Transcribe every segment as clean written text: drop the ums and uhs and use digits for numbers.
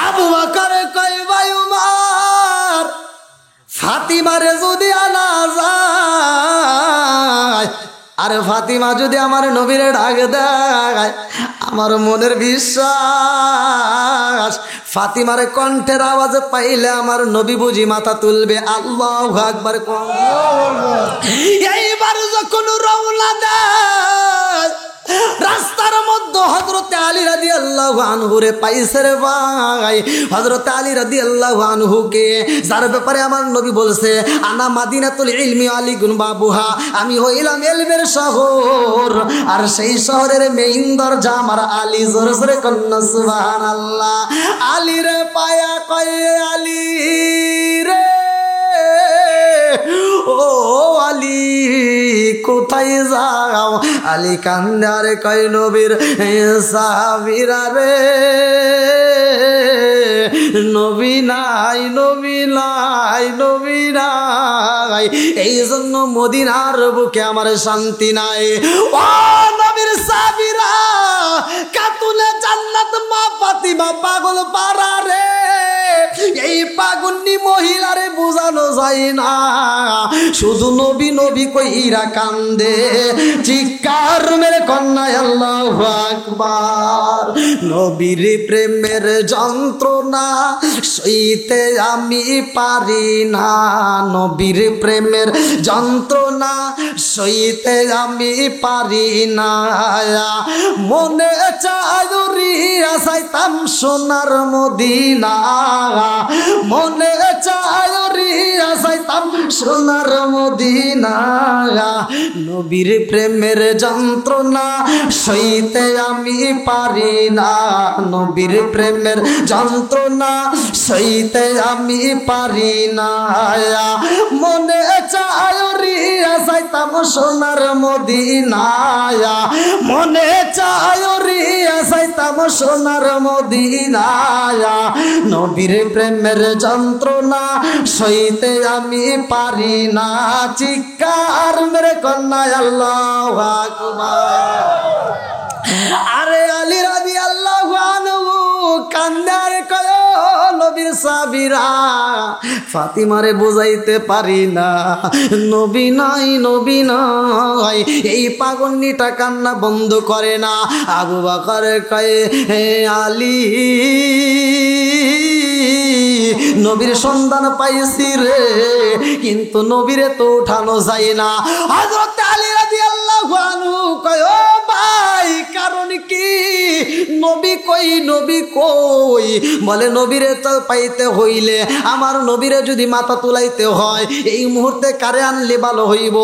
আবু বকর কয় ভাই উমর, ফাতিমারে যদি আনা যায়, আরে ফাতিমা যদি আমার নবীরে ডাক দেয়, আমার মনের বিশ্বাস ফাতিমার কণ্ঠের আওয়াজ পাইলে আমার নবী বুঝি মাথা তুলবে। আল্লাহু আকবার। এইবার যখন রওনা দেয়, রাস্তার মধ্যে হযরতে আলী রাদিয়াল্লাহু আনহু রে পাইছে রে ভাই। হযরতে আলী রাদিয়াল্লাহু আনহুকে, যার ব্যাপারে আমার নবী বলছে আনা মাদিনাতুল ইলমি আলিগুন বাবুহা, আমি হইলাম ইলমের শহর, আর সেই শহরের মেইন দরজা আমার আলী। জোরে জোরে কন্না সুবহানাল্লাহ। আলী রে পায়া কয় আলী রে, ও আলী কোথায় যাও? আলী কান্দারে কয় নবীর সাহাবীরা রে, নবী নাই, নবী নাই, নবী নাই, এই জন্য মদিনার বুকে আমার শান্তি নাই। ও নবীর সাহাবীরা, কাতুলে জান্নাত মা ফাতিমা পাগল পারা রে, এই পাগন্নি মহিলারে বোঝানো যায় না, শুধু নবী নবী কইরা কান্দে, চিৎকার মেরে কন্যা আল্লাহু আকবার। নবীর প্রেমের যন্ত্রণা সইতে আমি পারি না, নবীর প্রেমের যন্ত্রণা সইতে আমি পারি না, মনে চাইয়া চাইতাম সোনার মদিনা, মনে চাইয়া চাইতাম সোনার মদিনা, নবীর প্রেমের যন্ত্রণা সইতে আমি পারি না, নবীর প্রেমের যন্ত্রণা সইতে আমি পারি না, মনে চাইয়া চাইতাম সোনার মদিনা, মনে চাইয়া চাইতাম সোনার মদিনা, নবীর প্রেমের যন্ত্রণা সইতে আমি পারি না, চিৎকার মেরে কন্যা আল্লাহু আকবার। আরে আলী রাদিয়াল্লাহু আনহু কান্দারে কয় নবীর সাহাবীরা, ফাতিমারে বুঝাইতে পারি না, নবী নাই, নবী নাই, এই পাগন্নিটা কান্না বন্ধ করে না। আবু বকর কয় হে আলী, নবীর সন্ধান পাইছি রে, কিন্তু নবীরে তো উঠানো যায় না। হযরত আলী রাদিয়াল্লাহু আনহু কয় ও ভাই, কারণ কি? নবী কই, নবী কই? বলে নবীরে তো পাইতে হইলে, আমার নবীরে যদি মাথা তুলাইতে হয়, এই মুহূর্তে কারে আনলে ভালো হইব?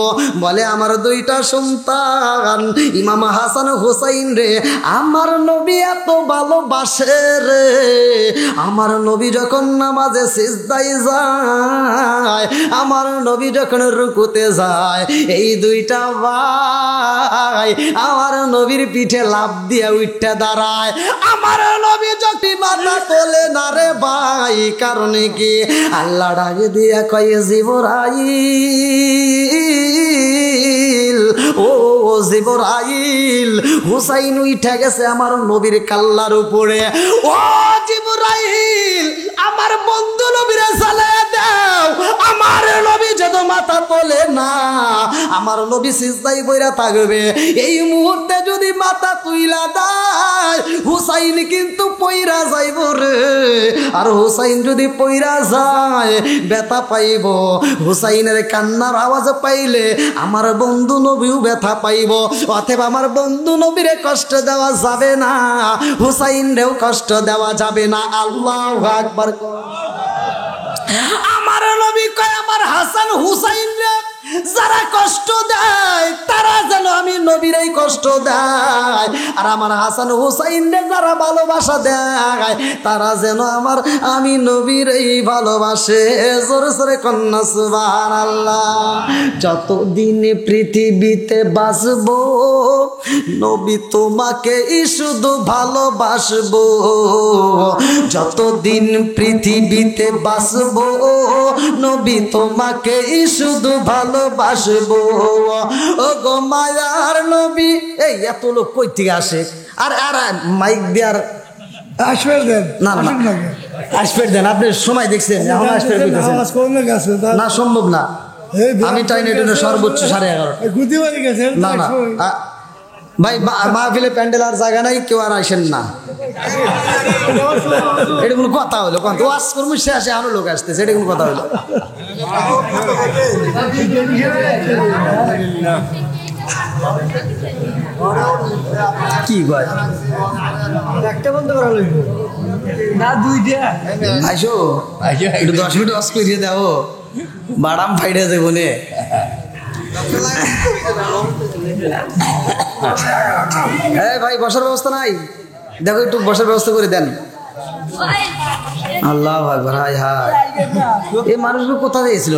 বলে আমার দুইটা সন্তান ইমাম হাসান হুসাইন রে আমার নবী এত ভালোবাসে রে, আমার নবী যখন নামাজে সিজদায় যায়, আমার নবী যখন রুকুতে যায়, এই দুইটা ভাই আমার নবীর পিঠে লাফ দিয়ে উঠতে দাঁড়ায়। আমার নবী যদি মাথা তোলে না রে ভাই, কারণে কি? আল্লাহ ডাকে দিয়া কয় জিবরাইল, ও জিবরাইল, হুসাইন উঠে গেছে আমার নবীর কাল্লার উপরে। ও জিবরাইল, আমার বন্ধু নবীরে চালায়া দাও, আমার নবী যত মাথা তোলে না, আমার নবী সিজদায় পইরা থাকবে, এই মুহূর্তে যদি মাথা তুইলা দেয়, হুসাইন কিন্তু পইরা যাইব রে, আর হুসাইন যদি পইরা যায় ব্যথা পাইব, হুসাইনের কান্নার আওয়াজ পাইলে আমার বন্ধু নবীও ব্যথা পাইব, অথবা আমার বন্ধু নবীরে কষ্ট দেওয়া যাবে না, হুসাইনরেও কষ্ট দেওয়া যাবে না। আল্লাহু আকবার। আমার নবী কয় আমার হাসান হুসাইন রে যারা কষ্ট দেয়, তারা যেন আমি নবীরই কষ্ট দেয়, আর আমার হাসান হুসাইন রে যারা ভালোবাসা দেয়, তারা যেন আমি নবীরই ভালোবাসে। জোরে জোরে কন্যা সুবহানাল্লাহ। যতদিন পৃথিবীতে বাঁচবো, নবী তোমাকেই শুধু ভালোবাসবো, যতদিন পৃথিবীতে বাঁচবো, নবী তোমাকেই শুধু ভালোবাসবো, ও গো মায়ার নবী। এই এত লোক কই থেকে আসে? আর আর মাইক দেয়ার আসফের দেন না না আসফের দেন। আপনি সময় দেখছেন এখন আসফের কইতেছেন না, সম্ভব না। আমি চাই না এটা সর্বোচ্চ 11:30। না না ভাই, মাহফিলে প্যান্ডেল আর জায়গা নাই, কেউ আর আসেন না। এটা কোনো কথা হলো? ওয়াজ করবো শেষে আরো লোক আসতেছে, এটা কোনো কথা হলো? কি কয় একটা বন্ধ করা লাগবে না, দুইটা আইসো একটু 10 মিনিট ওয়াজ করিয়ে দাও, বাদাম ফাইডে যাবো নে। ভাই বসার ব্যবস্থা নাই, দেখো একটু বসার ব্যবস্থা করে দেন। আল্লাহ আকবার, হায় হায়, এই মানুষগুলো কোথা দিয়েছিল?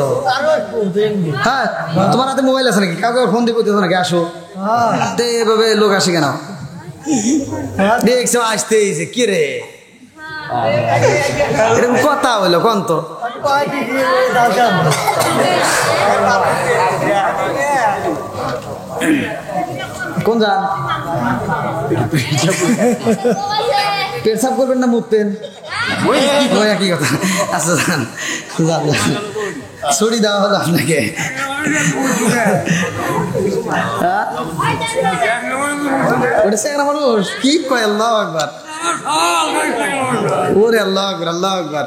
হ্যাঁ, তোমার হাতে মোবাইল আছে নাকি? কাউকে ফোন দিয়ে করতেছো নাকি? আসো, এভাবে লোক আসে কেন? দেখছো আসতে কি রে, এরকম কথা হইলো কোন তো? কোন যান? পেশাব করবেন না মুতবেন? একই কথা। আচ্ছা যান, ছড়ি দেওয়া হলো আপনাকে। ওটা সেখানে মানুষ কি কয়? আল্লাহু আকবার, ওরে আল্লাহু আকবার, আল্লাহু আকবার।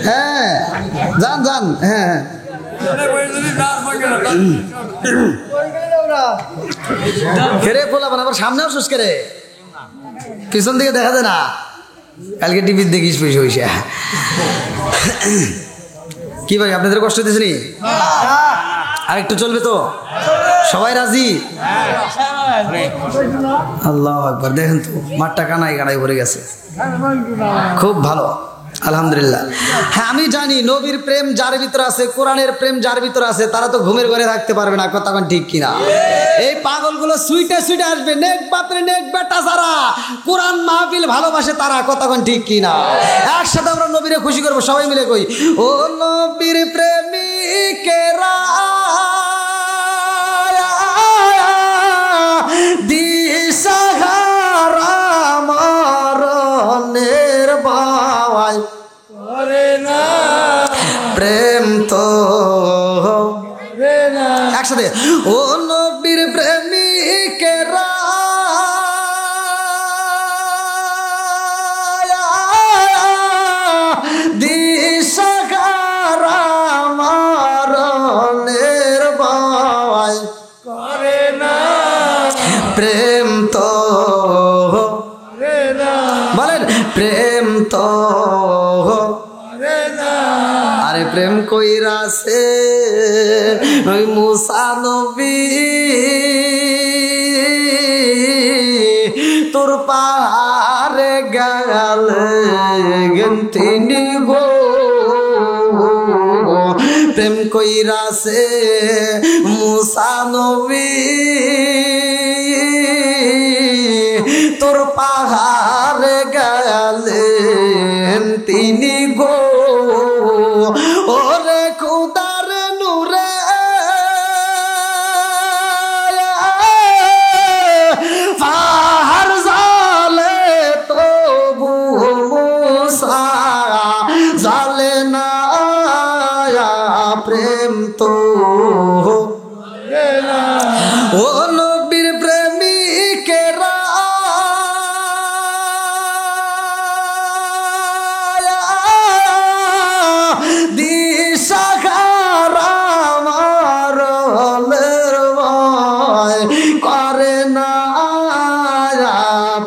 হ্যাঁ যান যান, হ্যাঁ খেরে পোলাবেন আবার সামনে আসুস কে রে, পিছন দিকে দেখা যায় না। কালকে টিভির দেখিস পয়সা পয়সা। কি ভাই আপনাদের কষ্ট দিয়েছে নি? আর একটু চলবে তো? সবাই রাজি? আল্লাহু আকবার, দেখেন তো মাঠটা কানাই কানাই ভরে গেছে, খুব ভালো আলহামদুলিল্লাহ। হ্যাঁ আমি জানি নবীর প্রেম যার ভিতরে আছে, কোরআনের প্রেম যার ভিতরে আছে, তারা তো ঘুমের ঘরে থাকতে পারবে না, কথা ঠিক কিনা? এই পাগলগুলো সুইটে সুইটে আসবে, নেক বাপরে নেক বেটা যারা কোরআন মাহফিল ভালোবাসে তারা, কথা ঠিক কিনা? একসাথে আমরা নবীরে খুশি করবো সবাই মিলে, কই ও নবীর প্রেমিকেরা দিশাহারা মরণের বাওয়াই করে না প্রেম তো একসাথে, ও নবীর প্রেমিকেরা দিশাহারা মরণের বাওয়াই করে না প্রেম তো, বলেন প্রেম তো, আরে প্রেম কইরাছে ওই মুসা নবী তোর পাহাড়ে গেলে তিনি গো, প্রেম কইরাছে মুসা নবী তোর পাহাড়ে গেলেন তিনি গো, ওরে খুদার নূরে পাহাড় জালে তবু মুসা জালে না প্রেম তো, ও নবীর প্রেমিকেরা দিশাহারা মরণের ভয় করে না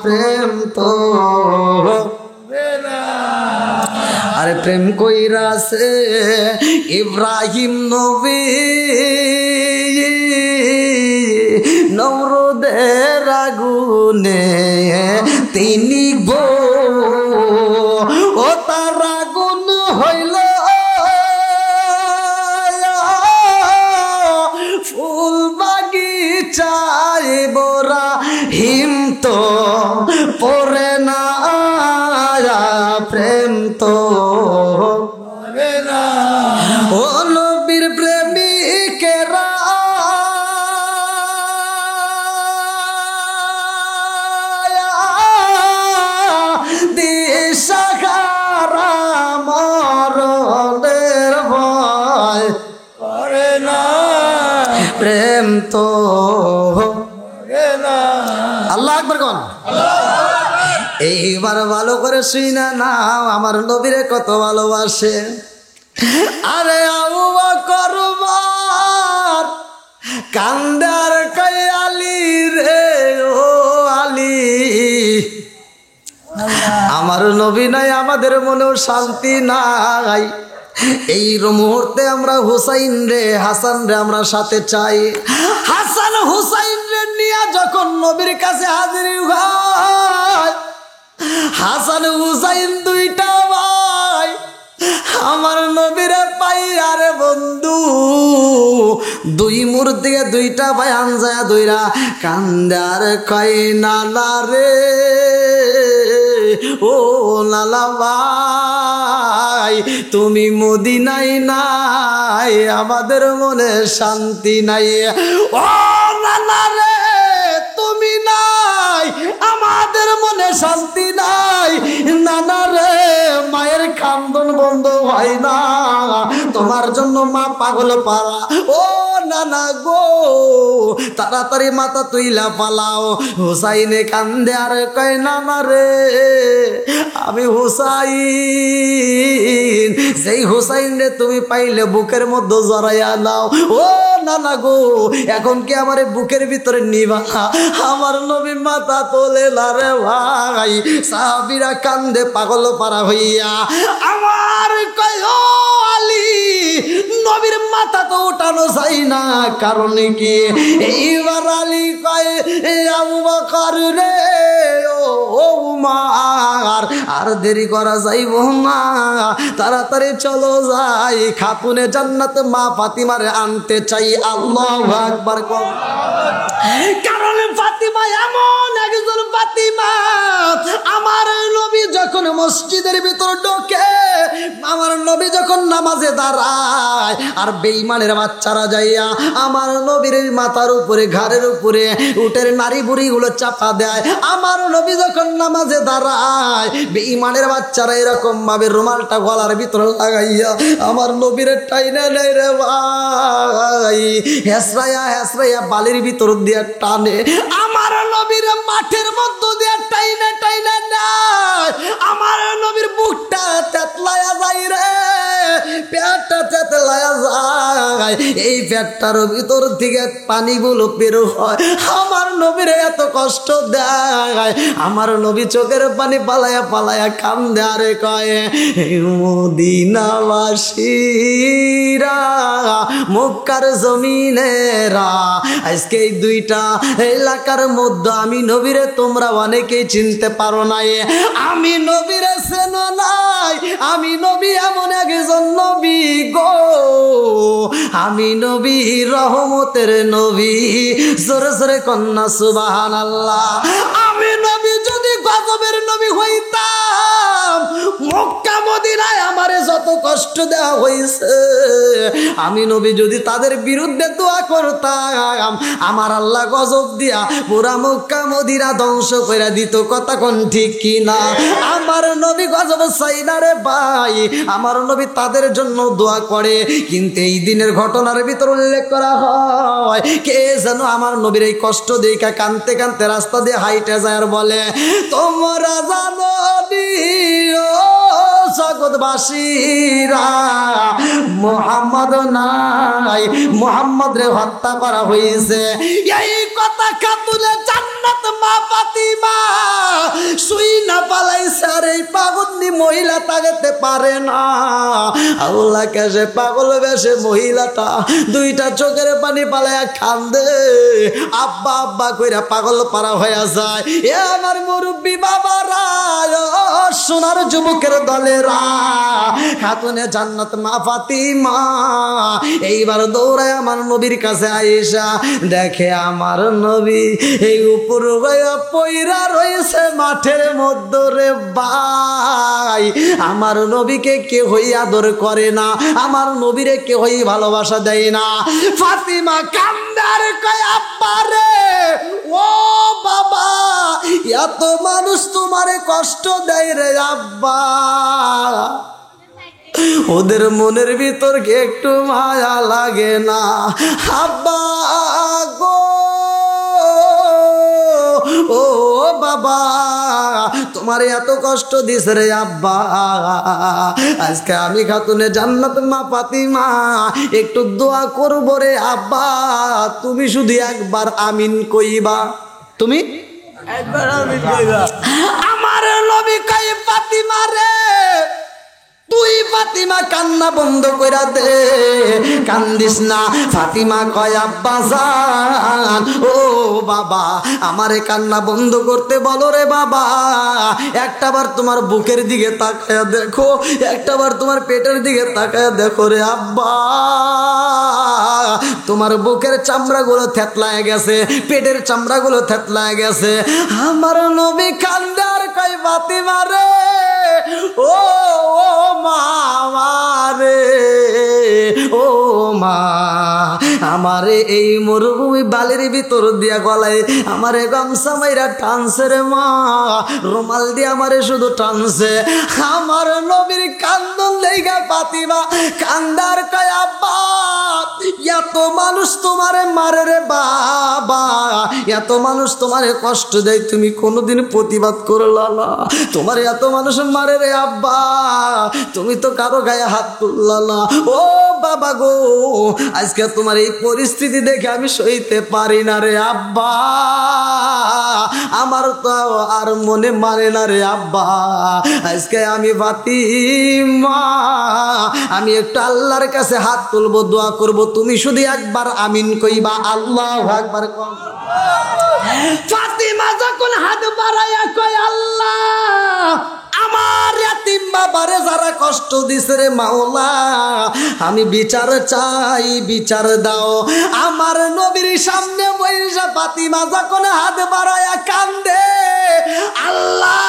প্রেম তো, আরে প্রেম কইরাছে ইব্রাহিম নবী নমরুদের আগুনে তিনি গো, ও তার আগুন হইল ফুল বাগিচায় বোরা হিম তো পরে না প্রেম তো, ও নবীর প্রেমিকেরা তো আল্লাহ আকবার কোন। এইবার ভালো করে শুইনা নাও আমার নবীরে কত ভালোবাসে। আরে আবু বকর কান্দার কই আলী রে ও আলী, আমার নবী নাই আমাদের মনেও শান্তি নাই। এই মুহূর্তে আমরা হুসাইন রে হাসান রে আমরা সাথে চাই। হাসান হুসাইন রে নিয়ে যখন নবীর কাছে হাজির হয়, হাসান হুসাইন দুইটা ভাই আমার নবীরে পাই। আরে বন্ধু দুই মুর দিকে দুইটা ভাই আনজায়া দুইরা কান্দার কয় নানা রে ও নানা ভাই, তুমি মদিনায় নাই আমাদের মনে শান্তি নাই। ও নানা রে তুমি নাই আমাদের মনে শান্তি নাই। নানা রে মায়ের কান্দন বন্ধ হয় না, তোমার জন্য মা পাগল পারা। ও নানা গো তাড়াতাড়ি মাথা তুইলা পালাও। হুসাইনে কান্দে আর কয় নানা রে আমি হুসাইন, সেই হুসাইন রে তুমি পাইলে বুকের মধ্যে জড়াইয়া নাও। ও নানা গো এখন কি আমার বুকের ভিতরে নিবা? আমার নবী মাথা তোলে না রে ভাই। সাহাবীরা কান্দে পাগল পারা হইয়া। আমার কয় ও আলী নবীর মাথা তো উঠানো যায় না, কারণ কি? এইবার আলী কয় আবু বকর রে ও উমার আর দেরি করা যাইব না, তাড়াতাড়ি চলো যাই খাতুনে জান্নাত মা ফাতিমারে আনতে চাই। আল্লাহু আকবার। কারণ ফাতিমা এমন একজন ফাতিমা, আমার নবী যখন মসজিদের ভিতর ঢোকে, আমার নবী যখন নামাজে দাঁড়ায় আর বেঈমানের বাচ্চারা যাইয়া আমার নবীর মাথার উপরে ঘাড়ের উপরে উটের নারী বুড়িগুলো চাপা দেয়। আমার নবী যখন নামাজে দাঁড়ায় বেঈমানের বাচ্চারা এরকম ভাবে রুমালটা গলার ভিতরে লাগাইয়া আমার নবীর টাইনা নেয় রে ভাই, হেসরাইয়া হেসরাইয়া বালির ভিতর দিয়ে টানে। আমার নবীর মাঠের মধ্য দিয়ে টাইনা টাইনা নেয়। আমার নবীর বুকটা তেতলায়া যায় রে, পেটটা তেতলায়া যায়, এই পেটটার ভিতর থেকে পানিগুলো বের হয়। আমার নবীর এত কষ্ট দেয়, আমার নবী চোখের পানি পালায়া পালায়া কান্দে আরে কয় মদিনাবাসীরা মক্কার জমিনেরা, আজকে এই দুইটা এলাকার মধ্যে আমি নবীরে তোমরা অনেকেই চিনতে পারো নাই। আমি নবীরে চেনো নাই, আমি নবী এমন একজন নবী গো, আমি নবী রহমতের নবী। জোরে জোরে কন্যা সুবহানাল্লাহ। আমি নবী যদি গজবের নবী হইতাম, মক্কা মদিনায় আমারে যত কষ্ট দেওয়া হয়েছে, আমি নবী যদি তাদের বিরুদ্ধে দোয়া করতাম, আমার আল্লাহ গজব দিয়া পুরা মক্কা মদিনা ধ্বংস করে দিত। কথা কোন ঠিক কি না? আমার নবী গজব চাই না রে ভাই, আমার নবী তাদের জন্য দোয়া করে। কিন্তু এই দিনের ঘটনার ভিতর উল্লেখ করা হয়, কে যেন আমার নবীর এই কষ্ট দেখা কানতে কানতে রাস্তা দিয়ে হাইটে যায় আর বলে তোমরা জানো জগৎবাসীরা মুহাম্মদ নাই, মুহাম্মদ রে হত্যা করা হয়েছে। এই কথা খাতুনে জান্নাত মা ফাতিমা শুই না পালাইছে। আর এই পাগন্ডি মহিলা তাকাতে পারে না। আল্লাহ কাছে পাগল বেশে মহিলাটা দুইটা চোখের পানি পালাইয়া কান্দে, আব্বা আব্বা কইরা পাগল পারা হয়ে যায়। এ আমার মুরব্বী বাবারা, সোনার যুবকের দলেরা, খাতুনে জান্নাত মা ফাতিমা এইবার দৌড়ায় আমার নবীর কাছে আয়েশা দেখে আমার নবী এই উপর পয়রা রয়েছে মাঠের মধ্যে রে ভাই। আমার নবীকে কেউই আদর করে না, আমার নবীরে কেউই ভালোবাসা দেয় না। ফাতিমা কান্দার কয় আব্বা রে ও বাবা, এত মানুষ তোমারে কষ্ট দেয় রে আব্বা, ওদের মনের ভিতর কি একটু মায়া লাগে না? আব্বা গো ও বাবা তোমার এত কষ্ট দিছে রে আব্বা আজকে আমি খাতুনে জান্নাত মা ফাতিমা একটু দোয়া করব রে আব্বা তুমি শুধু একবার আমিন কইবা তুমি একবার আমিন কইবা আমার নবী কই ফাতিমা রে তুই ফাতিমা কান্না বন্ধ কইরা দে কান্দিস না ফাতিমা কয় আব্বা জান ও বাবা আমারে কান্না বন্ধ করতে বলো রে বাবা একটাবার তোমার বুকের দিকে তাকায়া দেখো একটাবার তোমার পেটের দিকে তাকায়া দেখো রে আব্বা তোমার বুকের চামড়াগুলো থেতলায় গেছে পেটের চামড়াগুলো থেতলায় গেছে আমার নবী কান্দার কয় ফাতিমা রে ও মা আমারে ও মা আমারে এই মরুভূমি বালির ভিতর দিয়া গলায় আমারে গামছা মাইরা টানছে রে মা রুমাল দিয়ে আমারে শুধু টানছে আমার নবীর কান্দন দেইগা ফাতিমা কান্দার কয় আব্বা এত মানুষ তোমারে মারে রে বাবা এত মানুষ তোমারে কষ্ট দেয় তুমি কোনোদিন প্রতিবাদ করলা না তোমার এত মানুষ মারে রে আব্বা তুমি তো কারো গায়ে হাত তুললা না ও বাবা গো আজকে তোমার এই পরিস্থিতি দেখে আমি সইতে পারি না রে আব্বা আমার তো আর মনে মানে না রে আব্বা আজকে আমি ফাতিমা আমি একটু আল্লাহর কাছে হাত তুলবো দোয়া করব তুমি শুধু একবার আমিন কইবা আল্লাহু আকবার কও ফাতিমা যখন হাত বাড়ায়া কয় আল্লাহ আমার ইয়াতিম বাবারে যারা কষ্ট দিছে রে মাওলা আমি বিচার চাই বিচার দাও আমার নবীর সামনে বইসা ফাতিমা যখন হাত বাড়ায়া কান্দে আল্লাহ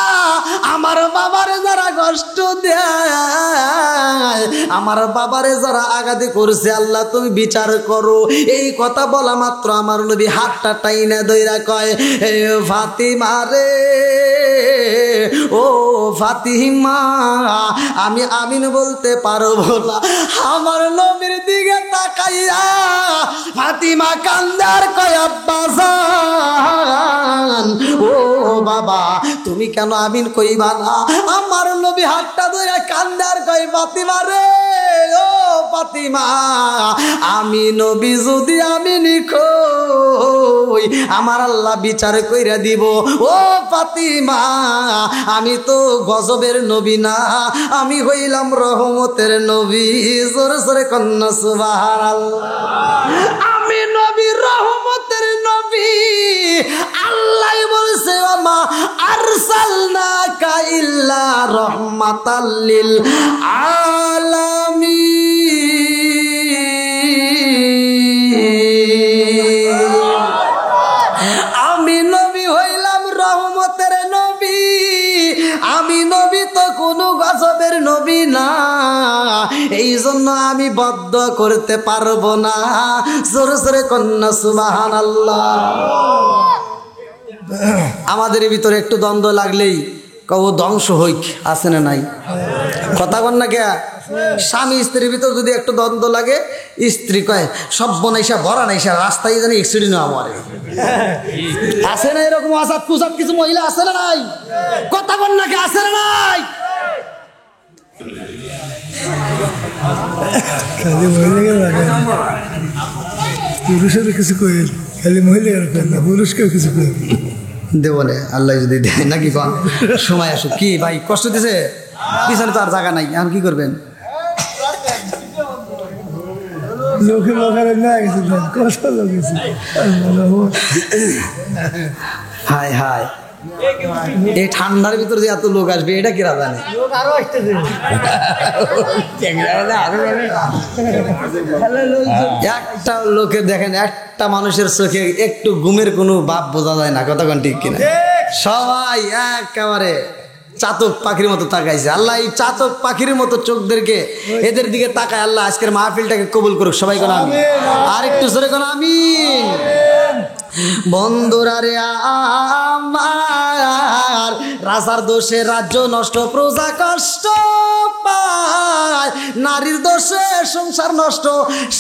আমার বাবারে যারা কষ্ট দেয় আমার বাবারে যারা আঘাত করছে আল্লাহ তুমি বিচার করো এই কথা বলা মাত্র আমার নবী হাতটা টাইনা দইরা কয় ফাতিমা রে ও ফাতিমা আমি আমিন বলতে পারবো না আমার নবীর দিকে তাকাইয়া ফাতিমা কান্দার কয় আব্বা জান ও বাবা তুমি কেন আমিন কইবা না আমার নবী হাতটা ধরে কান্দার কয় ফাতিমা রে ও ফাতিমা আমি নবী যদি আমিন কই আমার আল্লাহ বিচার কইরা দিব ও ফাতিমা আমি তো গজবের নবী না আমি হইলাম রহমতের নবী জোরে জোরে কন্যা সুবহানাল্লাহ আমি নবী রহমতের নবী আল্লাহ বলছে মা আরসালনাকা ইল্লা রাহমাতাল লিল আলামিন আমি নবী হইলাম রহমতের নবী আমি নবী তো কোনো গজবের নবী না এই জন্য আমি বদ্ধ করতে পারবো না জোরে জোরে কন্যা সুবহানাল্লাহ আমাদের ভিতরে একটু দ্বন্দ্ব লাগলেই কব ধ্বংস হইক আছে না নাই কথা কন না কে স্বামী স্ত্রীর ভিতর যদি একটু দ্বন্দ্ব লাগে স্ত্রী কয় সব বনাইসা ভরা নাইসা রাস্তায় জানি এক্সিডেন্ট আমার আছে না এরকম আসাদ কুসাদ কিছু মহিলা আছে না নাই কথা কন না কে আছে না নাই খালি মহিলাকে লাগে পুরুষের কিছু কই খালি মহিলাকে না পুরুষকে কিছু কই দেবলে আল্লাহ যদি দেয় নাকি কন সময় আসুক কি ভাই কষ্ট দিছে পিছনে তো আর জায়গা নাই এখন কি করবেন লোকে লোকের না গেছে কষ্ট লাগেছে হায় হায় এই ঠান্ডার ভিতরে যে এত লোক আসবে এটা কিরা জানে একটা লোকে দেখেন একটা মানুষের চোখে একটু ঘুমের কোনো ভাব বোঝা যায় না কতক্ষণ ঠিক কিনা সবাই একেবারে চাতক পাখির মতো তাকাইছে আল্লাহ এই চাতক পাখির মতো চোখদেরকে এদের দিকে তাকায় আল্লাহ আজকের মাহফিলটাকে কবুল করুক সবাই কোন আমিন আর একটু জোরে কোন আমিন বন্ধুরা রে আমার রাজার দোষে রাজ্য নষ্ট প্রজা কষ্ট পায় যায়, নারীর দোষে সংসার নষ্ট,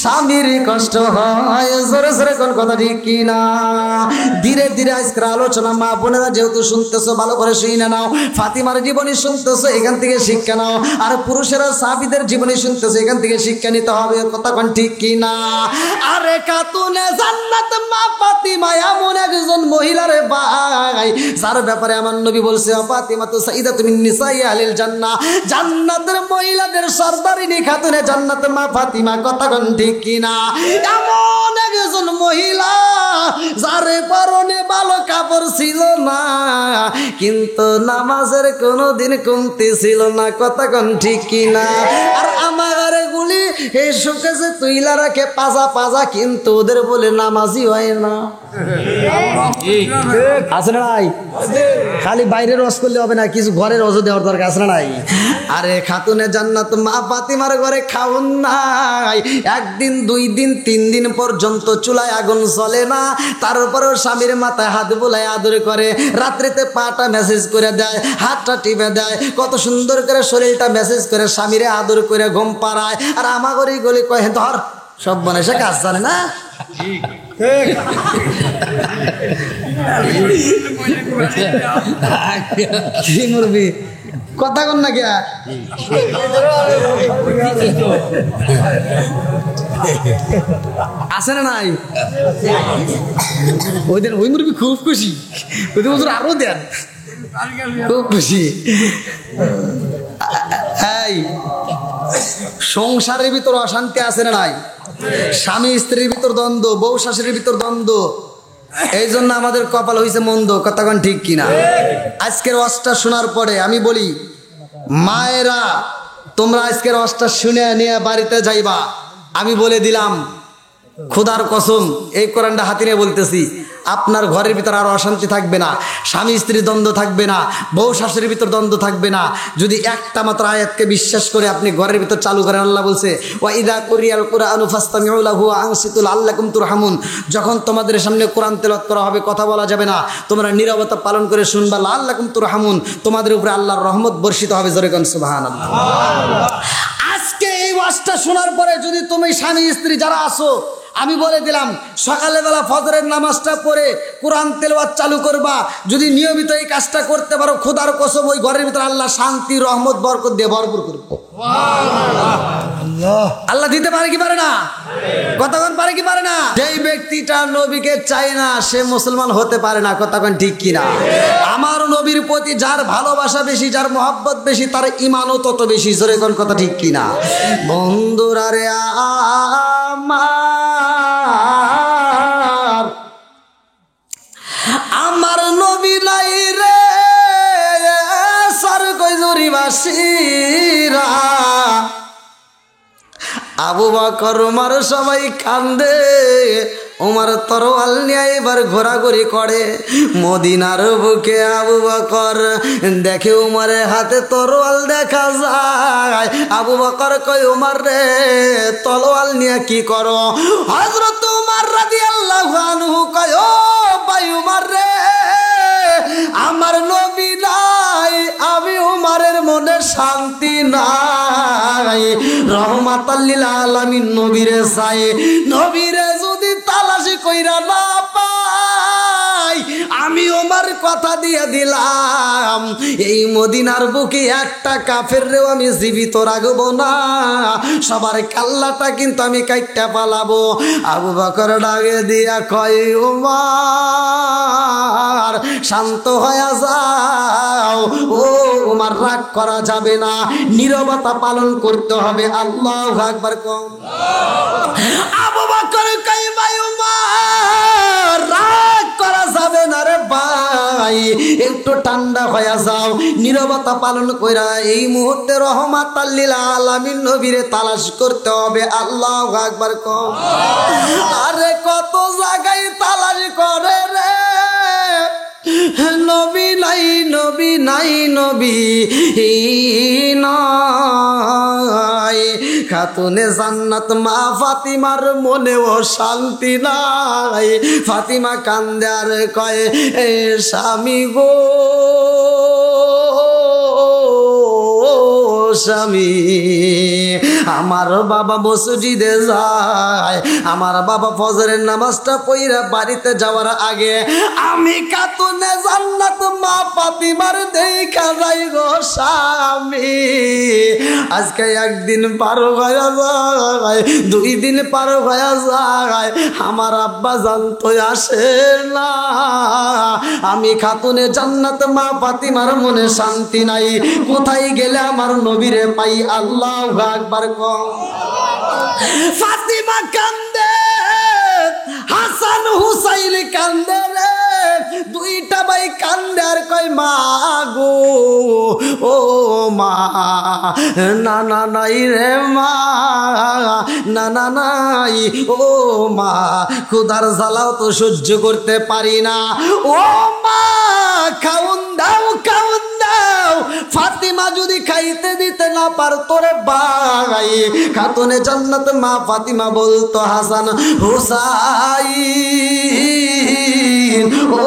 স্বামীর কষ্ট হয়। জোরে জোরে কোন কথা ঠিক কিনা? ধীরে ধীরে আজকের আলোচনা মা বোনেরা যেহেতু শুনতেছো ভালো করে শুনে নাও। ফাতিমার জীবনী শুনতেছো, এখান থেকে শিক্ষা নাও। আর পুরুষেরা সাহাবীদের জীবনী শুনতেছো, এখান থেকে শিক্ষা নিতে হবে। কথা কোন ঠিক কিনা? আরে খাতুনে জান্নাত মা ফাতিমা এমন একজন মহিলারে ভাই, যার ব্যাপারে আমার নবী বলছে ফাতিমা তো সাইয়্যিদাতুন মিন নিসাই আহলিল জান্নাহ, জান্নাতের মহিলাদের সরদারিনী খাতুনে জান্নাত মা ফাতিমা। কথা কোন ঠিক কিনা? এমন একজন মহিলা যার পরনে ভালো কাপড় ছিল না, কিন্তু নামাজের কোনোদিন কমতি ছিল না। কথা কোন ঠিক কিনা? আর আমার গুলি এই শোকেসে তুইলা রাখে পাজা পাজা, কিন্তু ওদের বলে নামাজই হয় না। আছে না নাই? খালি বাইরের রস করলে হবে না, কিছু ঘরের রস দেওয়ার দরকার আছে না নাই? আরে খাতুনে জান্নাত মা ফাতিমার ঘরে খাউন নাই, একদিন 2 দিন 3 দিন পর্যন্ত চুলায় আগুন জ্বলে না, তারপরেও স্বামীর মাথায় হাত বুলায় আদর করে, রাত্রিতে পাটা মেসেজ করে দেয়, হাতটা টিপে দেয়, কত সুন্দর করে শরীরটা মেসেজ করে স্বামীরে আদর করে ঘুম পাড়ায়। আর আমাগরি গলি কয়ে ধর, সব মনে সে কাজ জানে না। কি মুরবি কথা কন না কে? আছে না নাই? ওই দিন ওই মুরবি খুব খুশি, ওই দিন আরো দেন, খুব খুশি। এই সংসারের ভিতর অশান্তি আছে না নাই? স্বামী স্ত্রীর ভিতর দ্বন্দ্ব, বউ শাশুড়ির ভিতর দ্বন্দ্ব, এই জন্য আমাদের কপাল হয়েছে মন্দ। কতক্ষণ ঠিক কিনা? আজকের ওয়াজটা শোনার পরে আমি বলি, মায়েরা তোমরা আজকের ওয়াজটা শুনে নিয়ে বাড়িতে যাইবা। আমি বলে দিলাম খোদার কসম, এই কোরআনটা হাতে নিয়ে বলতেছি, আপনার ঘরের ভিতর আর অশান্তি থাকবে না, স্বামী স্ত্রী দ্বন্দ্ব থাকবে না, বউ শাশুড়ির ভিতর দ্বন্দ্ব থাকবে না, যদি একটা মাত্র আয়াতকে বিশ্বাস করে আপনি ঘরের ভিতর চালু করেন। আল্লাহ বলছে ওয়া ইযা কুরিয়াল কুরআনু ফাসতামিউ লাহু ওয়া আনসিতু লাআল্লাকুম তুরহামুন, যখন তোমাদের সামনে কোরআন তেলাওয়াত করা হবে, কথা বলা যাবে না, তোমরা নীরবতা পালন করে শুনবা, লাআল্লাকুম তুরহামুন, তোমাদের উপরে আল্লাহর রহমত বর্ষিত হবে। জোরে কোন সুবহানাল্লাহ। আজকে এই ওয়াজটা শোনার পরে যদি তুমি স্বামী স্ত্রী যারা আসো, আমি বলে দিলাম সকালবেলা ফজরের নামাজটা পড়ে কোরআন তেলাওয়াত চালু করবা। যদি নিয়মিত এই কাজটা করতে পারো, খোদার কসম ওই ঘরের ভিতরে আল্লাহ শান্তি রহমত বরকত দিয়ে ভরপুর করবে। আল্লাহ দিতে পারে কি পারে না? কতক্ষণ পারে কি পারে না? যেই ব্যক্তিটা নবীকে চায় না সে মুসলমান হতে পারে না। কতক্ষণ ঠিক কিনা? আমার নবীর প্রতি যার ভালোবাসা বেশি, যার মহব্বত বেশি, তার ইমানও তত বেশি। জোরে কোন কথা ঠিক কিনা? বন্ধুরা রে আমার নবী নাই রে সার কই জরিবাসীরা, আবু বকর উমর সবাই কান্দে, উমর তরোয়াল নিয়ে এবার ঘোরাঘুরি করে মদিনার বুকে। আবু বকর দেখে উমরের হাতে তরোয়াল দেখা যায়, আবু বকর কই উমর রে তরোয়াল নিয়ে কি করো? হযরত উমর রাদিয়াল্লাহু আনহু কয় ও ভাই উমর রে, আমার নবী নাই, আমি উমরের মনে শান্তি নাই, রহমাতাল লিল আলামিন নবীরে চাই, নবীরে যদি তালাশি কইরা না পাই, আমি ওমর কথা দিয়ে দিলাম এই মদিনার বুকে একটা কাফেররেও আমি জীবিত রাখবো না, সবার কাল্লাটা কিন্তু আমি কাইট্টা পালাবো। আবু বকর ডাকে দিয়া কয় উমর শান্ত হয়ে যাও, ও উমর রাগ করা যাবে না, নীরবতা পালন করতে হবে। আল্লাহু আকবার কম। আবু বকর কই ভাই উমর রাগ করা যাবে না রে ভাই, একটু ঠান্ডা হয়ে যাও, নীরবতা পালন কইরা এই মুহূর্তে রহমাতাল লিল আলামিন নবীরে তালাশ করতে হবে। আল্লাহু আকবার কম। আরে কত জায়গায় তালাশ করে রে, নবী নাই, নবী নাই, নবী নাই। খাতুনে জান্নাত মা ফাতিমার মনেও শান্তি নাই। ফাতিমা কান্দে আর কয় এ স্বামী গো, স্বামী। আমার বাবা মসজিদে যায়, আমার বাবা ফজরের নামাজটা পড়া বাড়িতে যাওয়ার আগে আমি খাতুনে জান্নাত মা ফাতিমার দেখা যাই গো স্বামী। আজকে একদিন পার হয়ে যায়, 2 দিন পার হয়ে যায়, আমার আব্বা জানতো আসে না। আমি খাতুনে জান্নাত মা ফাতিমার মনে শান্তি নাই। কোথায় গেলে আমার নবীরে পাই? আল্লাহু আকবার কম। ফাতিমা কান্দে, হাসান হুসাইন কান্দে রে, 2টা ভাই কান্দে আর কয় মা গো, ও মা, না না নাই রে মা, না না নাই, ও মা, ক্ষুধার জ্বালাও তো সহ্য করতে পারি না, ও মা খাউন দাও, খাউন দাও। ফাতিমা যদি খাইতে দিতে না পারতো রে ভাই, খাতুনে জান্নাত মা ফাতিমা বলতো হাসান হুসাইন, ও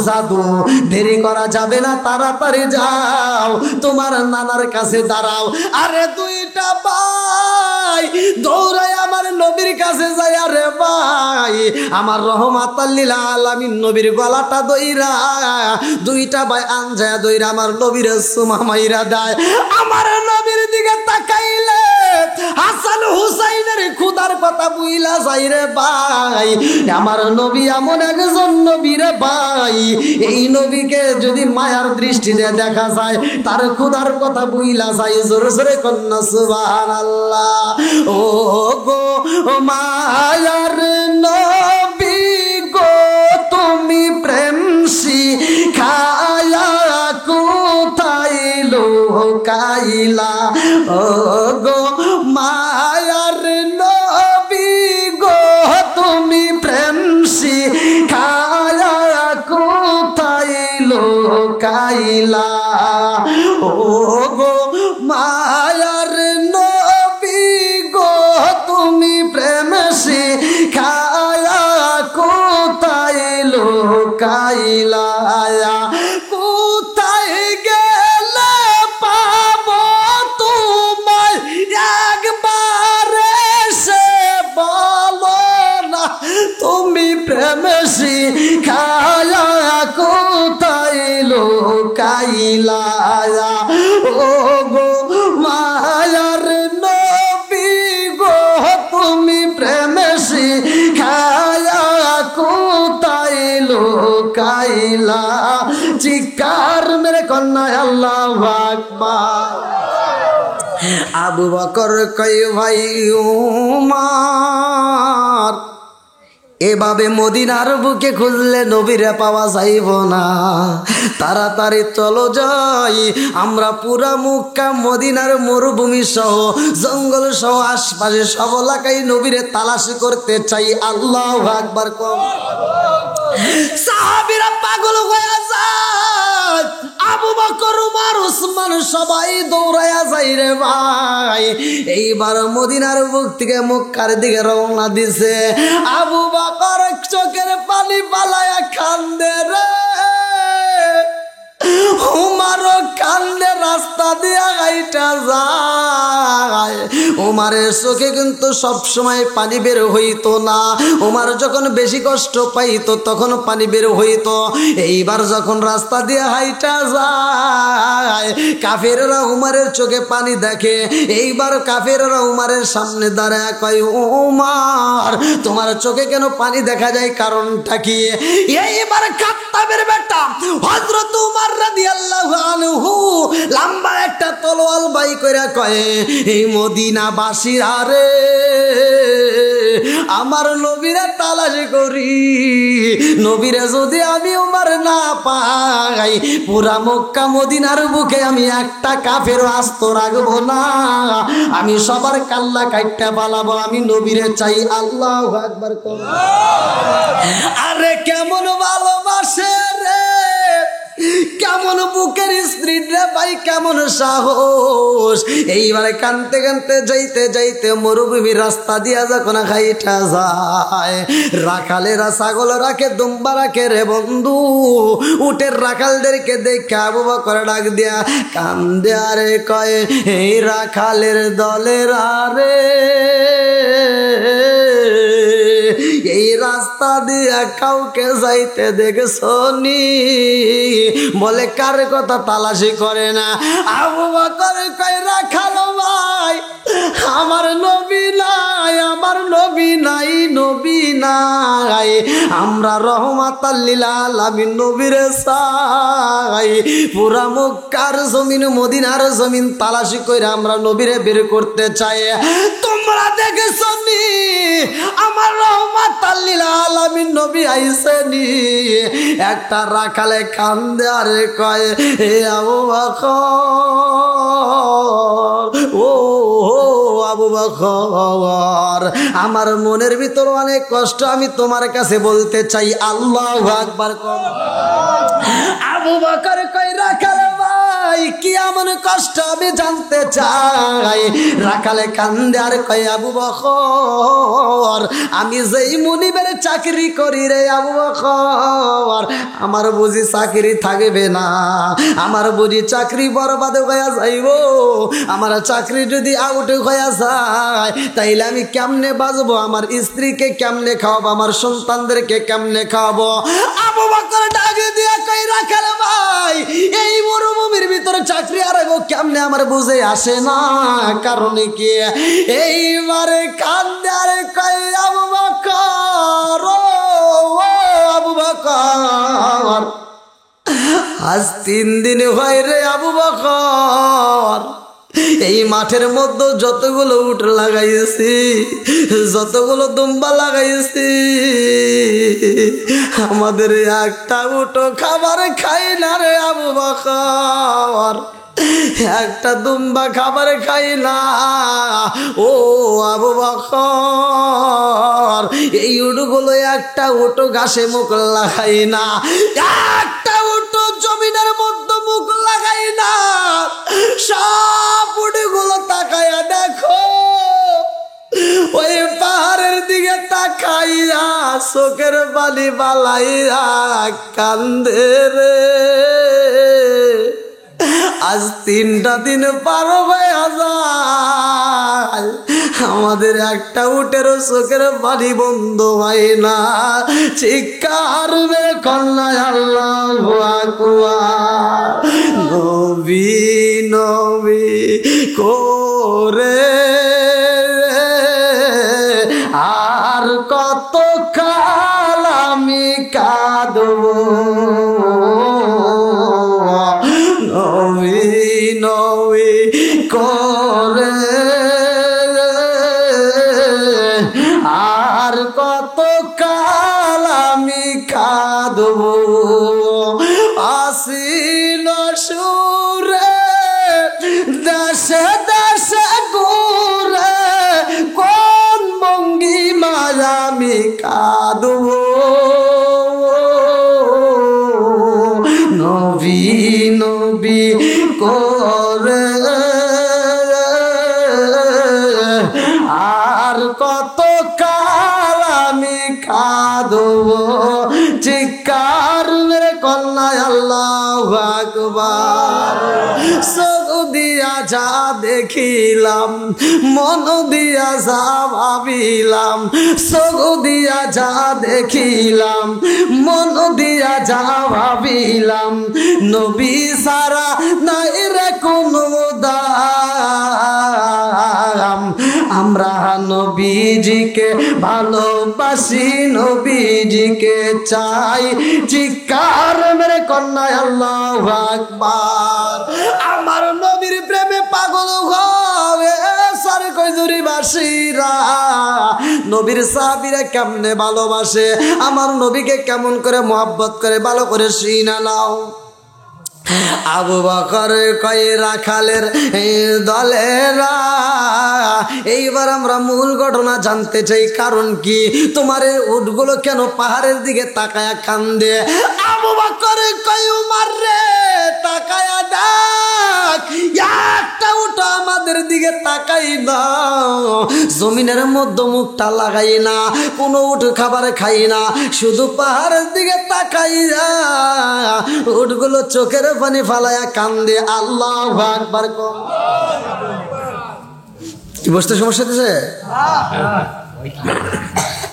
জাদু দেরি করা যাবে না, তাড়াতাড়ি যাও, তোমার নানার কাছে দাঁড়াও। আরে 2টা ভাই দৌড়ায় আমার নবীর কাছে যায়। আরে ভাই আমার রহমাতাল লিল আলামিন নবীর গলাটা দইরা, 2টা ভাই আনজায়া দইরা আমার নবীর সুমা মাইরা দেয়। আমার নবীর দিকে তাকাইলে হাসান হুসাইনের ক্ষুধার কথা বুইলা যাই রে ভাই। আমার নবী এমন একজন নবী রে ভাই, এই নবীকে যদি মায়ার দৃষ্টিতে দেখা যায়, তার ক্ষুধার কথা বুইলা যায়। জোরে জোরে কন্যা সুবহানাল্লাহ। ও গো মায়ার নবী গো, তুমি প্রেম শিখায়া কোথায় লোকাইলা? ও গো মায়ার নবী গো, তুমি প্রেম শিখায়া কোথায় লোকাইলা? ও গো মায়ার নবী গো, তুমি প্রেম শিখায়া কোথায় লোকাইলা? কোথায় গেলে পাবো তোমায়, একবার এসে বলো না, তুমি প্রেম শিখায়া কোথায় লোকাইলা? ও গো মায়ার নবী গো, তুমি প্রেম শিখায়া কোথায় লোকাইলা? চিৎকার মেরে কন্যা আল্লাহু আকবার। আবু বকর কয় ভাই উমর, এভাবে মদিনার বুকে খুঁজলে নবীরে পাওয়া যাইব না, তাড়াতাড়ি চলো যাই, আমরা পুরা মক্কা মদিনার মরুভূমি সহ জঙ্গল সহ আশপাশে সব এলাকায় নবীরে তালাশি করতে চাই। আল্লাহু আকবার কম। সাহাবীরা পাগল হয়ে যায়, আবু বকর উমর উসমান সবাই দৌড়ায়া যায় রে ভাই। এইবার মদিনার বুক থেকে মক্কার দিকে রওনা দিছে। আবু বকর চোখের পানি পালায়া কান্দে রে, উমারও কান্দে, রাস্তা দিয়া গাইটা যায়। উমারের চোখে কিন্তু সবসময় পানি বের হইতো না, উমার যখন বেশি কষ্ট পাইতো তখন পানি বের হইতো। এইবার যখন রাস্তা দিয়ে হাইটা যায়, কাফেররা উমারের চোখে পানি দেখে। এইবার কাফেররা উমারের সামনে দাঁড়ায় কয়, উমার তোমার চোখে কেন পানি দেখা যায়, কারণটা কি? এইবার খাত্তাবের বেটা হযরত উমর রাদিয়াল্লাহু আনহু লম্বা একটা তলোয়ার বাই কইরা কয়, এই মদিনাবাসীরা রে, আমার নবীরে তালাশি করি, নবীরে যদি আমি উমর না পাই, পুরা মক্কা মদিনার বুকে আমি একটা কাফেরও আস্ত রাখবো না, আমি সবার কাল্লা কাইটটা পালাবো, আমি নবীরে চাই। আল্লাহু আকবার। আরে কেমন ভালোবাসে রে, কেমন বুকের স্ত্রী রে ভাই কেমন সাহস। এইবারে কানতে কানতে যাইতে যাইতে মরুভূমির রাস্তা দিয়া যখন খাইটা যায়, রাখালেরা ছাগল রাখে, দুম্বা রাখে রে বন্ধু। উটের রাখালদেরকে দেখে আবু বকর ডাক দিয়া কান্দে আরে কয়, এই রাখালের দলের আরে এই রাস্তা দিয়া কাউকে যাইতে দেখছনি? বলে কার কথা তালাশি করে না। আবু বকর কয়, রাখাল ভাই আমার নবী নাই, আমার নবী নাই, নবী নাই। আমরা রহমাতাল লিল আলামিন নবীরে চাই। পুরা মক্কার জমিন মদিনার জমিন তালাশি কইরা আমরা নবীরে বের করতে চাই। তোমরা দেখছনি আমার রহমাতাল লিল আলামিন নবী আইছেনি? একটা রাখালে কান্দে আরে কয়, হে আবু বকর, ও আবু বকর, আমার মনের ভিতর অনেক কষ্ট, আমি তোমার কাছে বলতে চাই। আল্লাহু আকবার। আবু বকর কই, রাখাল ভাই কি এমন কষ্ট আমি জানতে চাই। রাখালে কান্দে আর কই, আবু বকর আমি যেই মুনিবের চাকরি করি রে আবু বকর, আমার বুঝি চাকরি থাকবে না, আমার বুঝি চাকরি বরবাদ হয়ে যাইব। আমার চাকরি যদি আউট হয়ে যায় তাইলে আমি কেমনে বাঁচবো, আমার স্ত্রীকে কেমনে খাওয়াবো, আমার সন্তানদেরকে কেমনে খাওয়াবো? আবু বকর ডাক দিয়া কই, রাখাল ভাই এই মরুভূমির ভিতরে চাকরি আরাইবো কেমনে আমার বুঝে আসে না। কারণ কি? এইবারে কান্দে আরে কই, আবু বকর, ও আবু বকর, আজ 3 দিন হয় রে আবু বকর, এই মাঠের মধ্যে যতগুলো উট লাগাইছি, যতগুলো দুম্বা লাগাইছি, আমাদের একটা উটো খাবার খাই না রে আবু বকর, একটা দুম্বা খাবার খাই না। ও আবু বকর, এই উটগুলো একটা উটো ঘাসে মুখ লাগাই না, একটা উটো জমিনের মধ্যে মুখ লাগাই না। সব উটগুলো তাকাইয়া দেখো, ওই পাহাড়ের দিকে তাকাইয়া চোখের বালি বালাইয়া কান্দে রে। আজ 3টা দিন পার হয়ে যায়, আমাদের একটা উটেরও চোখের পানি বন্ধ হয় না। চিৎকার বে কন্যায় আল্লাহু আকবার। নবী নবী করে আর কত কাল আমি কাঁদবো, নবী নবী করে আর কত কাল আমি কাঁদবো। আসিল সুরে দেশে দেশে ঘুরে, কোন ভঙ্গিমায় আমি কাঁদবো। নবী নবী করে আর কত কাল আমি কাঁদবো। চিৎকার মেরে কন্যায় আল্লাহু আকবার। দিয়া যা দেখিলাম, মন দিয়া যা ভাবিলাম, চোখ দিয়া যা দেখিলাম, মন দিয়া যা ভাবিলাম, নবী সারা নাই রে কোনো দাম। আমরা নবীজিকে ভালোবাসি, নবীজিকে চাই। চিৎকার মেরে কন্যায় আল্লাহু আকবার। আমার নবীর প্রেমে পাগল হবে সারে কইজুরি বাসীরা। নবীর সাহাবীরা কেমনে ভালোবাসে, আমার নবীকে কেমন করে মহব্বত করে, ভালো করে শুনা নাও। আবু বকর কয় রাখালের দলেরা, এইবার আমরা মূল ঘটনা জানতে চাই। কারণ কি? তোমার উটগুলো কেন পাহাড়ের দিকে তাকায়া কান্দে? আবু বকর কয় উমর রে, জমিনের মধ্যে মুখটা লাগাই না, কোনো উঠ খাবার খাই না, শুধু পাহাড়ের দিকে তাকাইয়া উটগুলো চোখের পানি ফালাইয়া কান্দে আল্লাহু আকবার। কি বসতে সমস্যা হচ্ছে?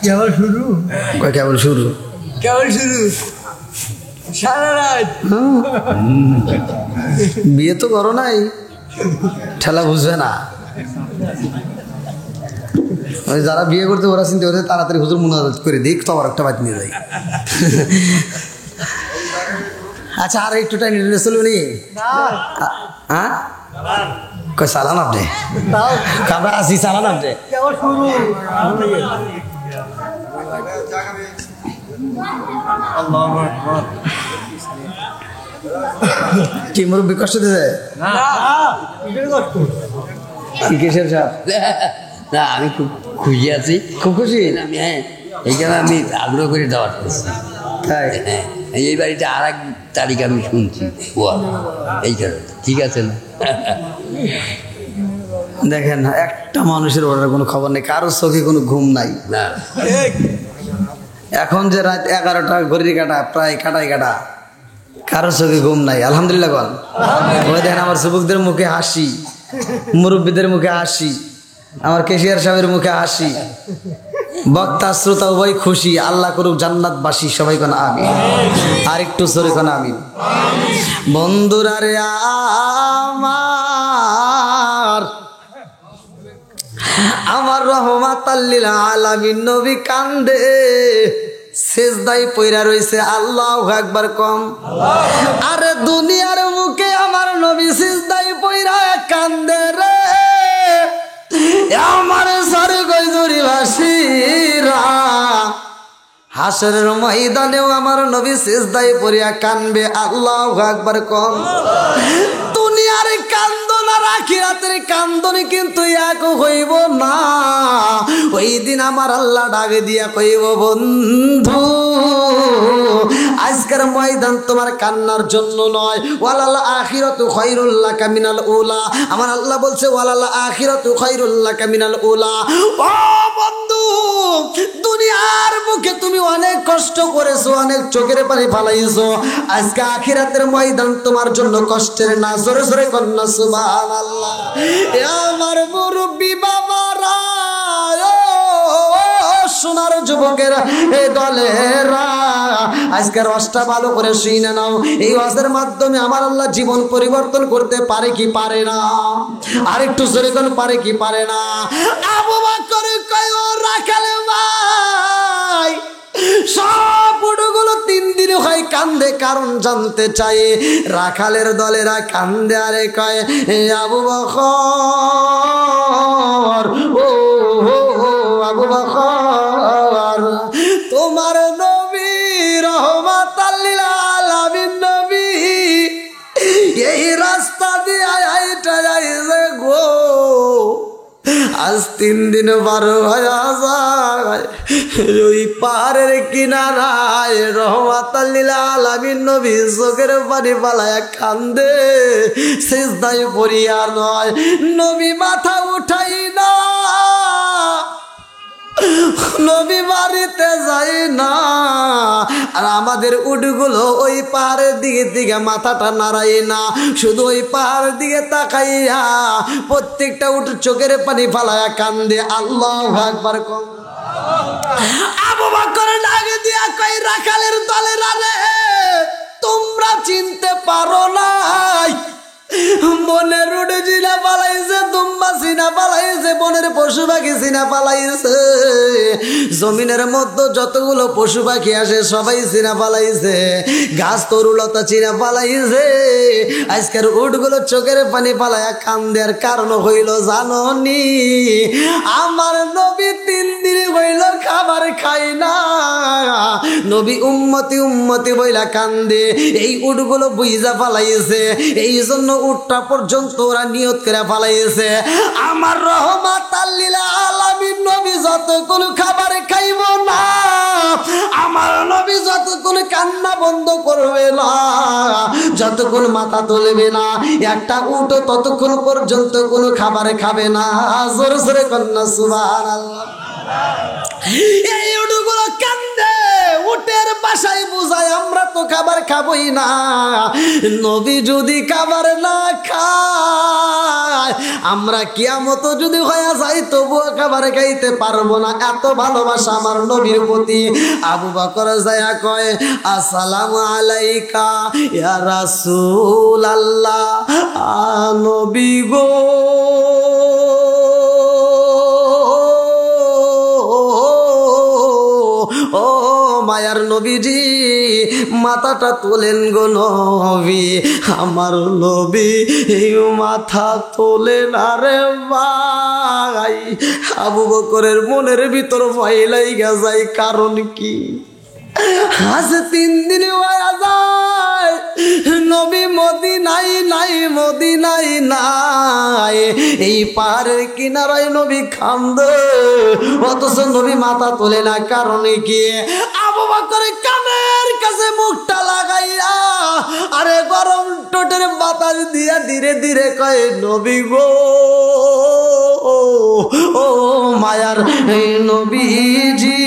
কেবল শুরু কেবল শুরু সারা রাত। বিয়ে তো করো নাই, ঠেলা বুঝবে না। যারা বিয়ে করতে ওরা চিন্তা করতে তাড়াতাড়ি হুজুর মুনাজাত করে দিক, তো আবার একটা বাদ নিয়ে যাই। আচ্ছা, আর একটু টাইম নিলে চলবে নি? হ্যাঁ, কই চালান আপনি? আমরা আসি, চালান আপনি। কেবল শুরু। কি মুরব্বী কষ্ট দিতে? কি কিসের সাপ? না, আমি খুব খুশি আছি। খুব খুশি? আমি এইখানে আমি আগ্রহ করে দাওয়াত করছি। তাই? হ্যাঁ, এই বাড়িতে আর এক তারিখ আমি শুনছি এই কারণে। ঠিক আছে না? দেখেন, একটা মানুষের ওটার কোনো খবর নেই, কারো চোখে কোনো ঘুম নাই। না, এখন যে রাত 11টা ঘড়ির কাটা, প্রায় কাটাই কাটা, কারো চোখে ঘুম নাই। আলহামদুলিল্লাহ বল। ওই দেখেন, আমার যুবকদের মুখে হাসি, মুরব্বীদের মুখে হাসি, আমার কেশিয়ার সাহেবের মুখে হাসি, বক্তা শ্রোতা উভয় খুশি। আল্লাহ করুক জান্নাতবাসী সবাই কোন আমিন। আর একটু জোরে কোন আমিন। বন্ধুরা রে আমার রহমাতাল লিল আলামিন নবী কান্দে, সেজদায় পইরা রইছে। আল্লাহু আকবার কম। আরে দুনিয়ার মুখে আমার নবী সেজদায় পইরা কান্দে রে, আমার স্বর্গই জুরিবাসীরা হাসরের ময়দানেও আমার নবী সিজদায় পড়িয়া কানবে। আল্লাহু আকবার কম। দুনিয়ার কান্দন আর আখিরাতের কান্দন কিন্তু এক হইব না। ওই দিন আমার আল্লাহ ডাকে দিয়া কইব, বন্ধু আজকের ময়দান তোমার কান্নার জন্য নয়, ওয়ালাল আখিরাতু খায়রুল লাকা মিনাল উলা। আমার আল্লাহ বলছে ওয়ালাল আখিরাতু খায়রুল লাকা মিনাল উলা। ও বন্ধু, দুনিয়ার মুখে তুমি অনেক কষ্ট করেছো, অনেক চোখের পানি ফালাইছো, আজকে আখিরাতের ময়দান তোমার জন্য কষ্টের না। জোরে জোরে কন্যা সুবহানাল্লাহ। এ আমার মুরব্বি বাবারা, সোনার যুবকেরা, এই দলেরা, আজকের রসটা ভালো করে শুনে নাও। এই ওয়াজের মাধ্যমে আমার আল্লাহ জীবন পরিবর্তন করতে পারে কি পারে না? আরেকটু জোরে কোন পারে কি পারে না? আবু বকর কয়, ও রাখাল ভাই, সব উটগুলো 3 দিন হয় কান্দে, কারণ জানতে চাই। রাখালের দলেরা কান্দে, আরে কয়, আবু বকর, ও আবু বকর, তোমার নবী রহমাতাল লিল আলামিন নবী এই রাস্তা দিয়ে আইটা যাইছে গো, আজ 3 দিন বার হয়ে যায়। ওই পাহাড়ের কিনারায় রহমাতাল লিল আলামিন নবী চোখের পানি ফালায়া কান্দে, সিজদায় পড়িয়া নয়, নবী মাথা উঠাই না, নবী বাড়িতে যায় না। আর আমাদের উটগুলো ওই পাহাড়ের দিকে মাথাটা নাড়াই না, শুধু ওই পাহাড়ের দিকে তাকাইয়া প্রত্যেকটা উট চোখের পানি ফালায়া কান্দে। আল্লাহু আকবার কম। আবু বকর ডাক দিয়া কই, রাখালের দলেরা রে, তোমরা চিনতে পারো নাই, বনের উঠে চিনা পালাইছে, দুম্বা চিনা পালাইছে, বনের পশু পাখি চিনা পালাইছে, জমিনের মধ্যে যতগুলো পশু পাখি আসে সবাই চিনা পালাইছে, গাছ তরুলতা চিনা পালাইছে। আজকের উটগুলো চোখের পানি পালায়া কান্দের কারণ হইল জাননি, আমার নবী 3 দিন হইল খাবার খাই না, নবী উম্মতি উম্মতি বইলা কান্দে। এই উটগুলো বুঝা পালাইছে, এই জন্য উটটা পর্যন্ত ওরা নিয়ত করে পালাইছে, আমার রহমাতাল লিল আলামিন নবী যতক্ষণ খাবার খাইব না, আমার নবী যতক্ষণ কান্না বন্ধ করবে না, যতক্ষণ মাথা তুলবে না একটা উট ততক্ষণ পর্যন্ত কোনো খাবার খাবে না। জোরে জোরে কন্যা সুবহানাল্লাহ। এই উটগুলো কান্দে, উটের বাসায় বুঝায় আমরা তো খাবার খাবই না। নবী যদি খাবার না খায়, আমরা কিয়ামত যদি হয়ে যাই তবুও খাবার খাইতে পারবো না। এত ভালোবাসা আমার নবীর প্রতি। আবু বকর যায়া কয়, আসসালামু আলাইকা ইয়া রাসূলুল্লাহ, নবী গো ও মায়ার নবীজি, মাথাটা তোলেন গো নবী। আমার নবী মাথা তোলেন। আরে ভাই, আবু বকরের মনের ভিতর ভয় লাইগা যায়। কারণ কি? আজ 3 দিন হয়ে যায় নবী মদিনায় নাই, মদিনায় নাই। এই পাহাড়ের কিনারায় নবী কান্দে, অথচ নবী মাথা তোলে না। কারণ কি? আবু বকর কানের কাছে মুখটা লাগাইয়া আরে গরম টোটের বাতাস দিয়া ধীরে ধীরে কয়, নবী গো ও মায়ার নবীজি,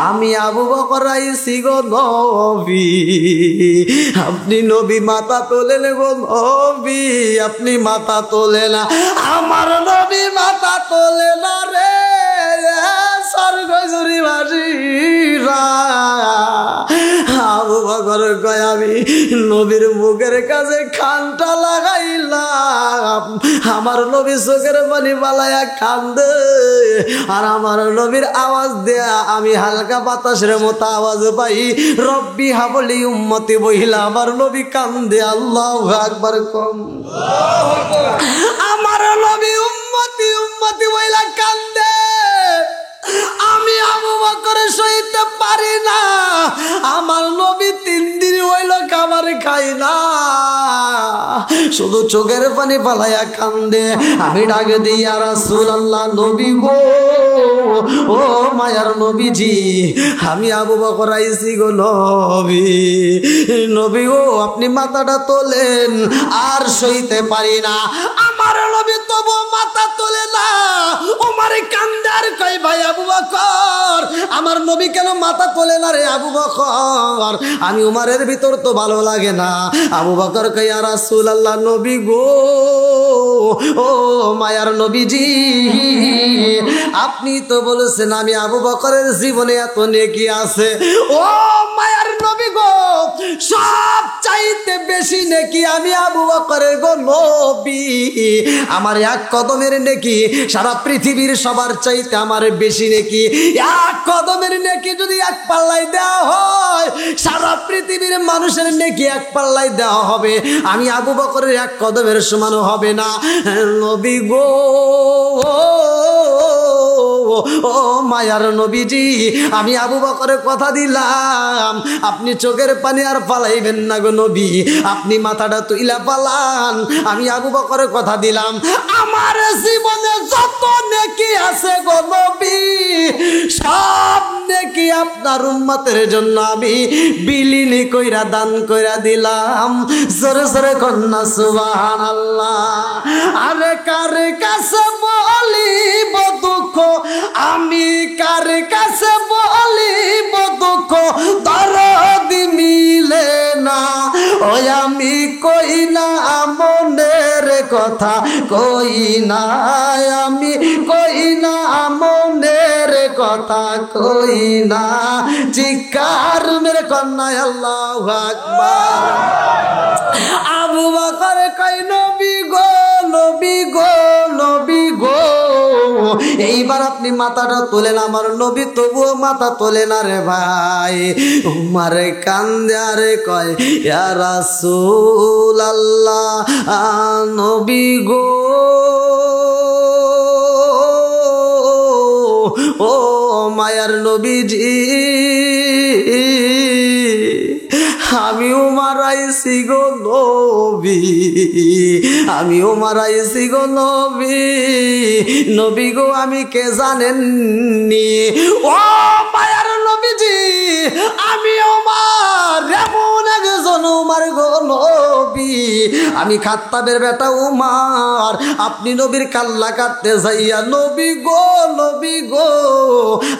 আমি আবু বকর আইছি গো নবী। আপনি নবী মাথা তোলেন গো নবী, আপনি মাথা তোলে না। আমার নবী মাথা তোলে না রে স্বর্গ জুড়িবাসীরা। আবু বকর কয়, আমি নবীর মুখের কাছে খানটা লাগাইলাম, আমার নবী চোখের পানি বালায়া কান্দে। আর আমার নবীর আওয়াজ দেয়া আমি হালকা বাতাসের মতো আওয়াজ পাই, রব্বি হাবলি উম্মতি বহিলা। আমার নবী কান্দে। আল্লাহু আকবার কম। আমার নবী উম্মতি উম্মতি বহিলা কান্দে। আমি আবু বকর সইতে পারি না। আমার নবী 3 দিন হইল খাবার খাই না, শুধু চোখের পানি পালাইয়া কান্দে। আমি ডাকে দিই, ইয়া রাসূলুল্লাহ, নবী গো ও মায়ার নবীজি, আমি আবু বকর আইছি গো নবী। নবী গো আপনি মাথাটা তোলেন, আর সইতে পারি না। আমার নবী তবু মাথা তোলে না। ওমর কান্দে আর কয়, ভাই আবু বকর, আমার নবী কেন মাথা তোলে না রে আবু বকর? আমি উমারের ভিতর তো ভালো লাগে না। আবু বকর কয়, ইয়া রাসূলুল্লাহ, নবী গো ও মায়ার নবীজি, আপনি তো বলেছেন আমি আবু বকরের জীবনে এত নেকি আছে। ও মায়ার নবী গো, সব চাইতে বেশি নেকি আমি আবু বকরের গো নবী। আমার এক কদমের নেকি সারা পৃথিবীর সবার চাইতে আমার বেশি নেকি। এক কদমের নেকি যদি এক পাল্লায় দেওয়া হয়, সারা পৃথিবীর মানুষের নেকি এক পাল্লায় দেওয়া হবে, আমি আবু বকরের এক কদমের সমানও হবে না। নবী গো ও মায়ার নবীজি, আমি আবু বকরের কথা দিলাম, আপনি চোখের পানি আর পালাইবেন না গো নবী। আপনি মাথাটা তুইলা পালান, আমি আবু বকরের কথা দিলাম। আমার জীবনে যত নেকি আছে গো নবী, সব নেকি আপনার উম্মতের জন্য আমি বিলীন কইরা দান কইরা দিলাম। জোরে জোরে কন্যা সুবহানাল্লাহ। আরে কার কাছে বলিব দুঃখ, আমি কার কাছে বলিব দুঃখ, দরদি মিলে না। ওই আমি কই না মনের কথা, কই না আমি, কই না মনের কথা, কই না চিৎকার মেরে কন্যা আল্লাহু আকবার। আবু বকর কই, নবী গো নবী গো নবী গো, এইবার আপনি মাথাটা তোলেন। আমার নবী তবুও মাথা তোলে না রে ভাই। উমারে কান্দে আরে কয়, ইয়া রাসূলুল্লাহ, নবী গো ও মায়ার নবীজি, আমি উমার আইছি গো নবী, আমি উমার আইছি গো নবী। নবী গো আমি কে জানেননি? ও মায়ার নবীজি, আমি উমার রে নবী আমি খাত্তাবের বেটা উমার আপনি নবীর কাল্লা কাটতে যাইয়া নবী গো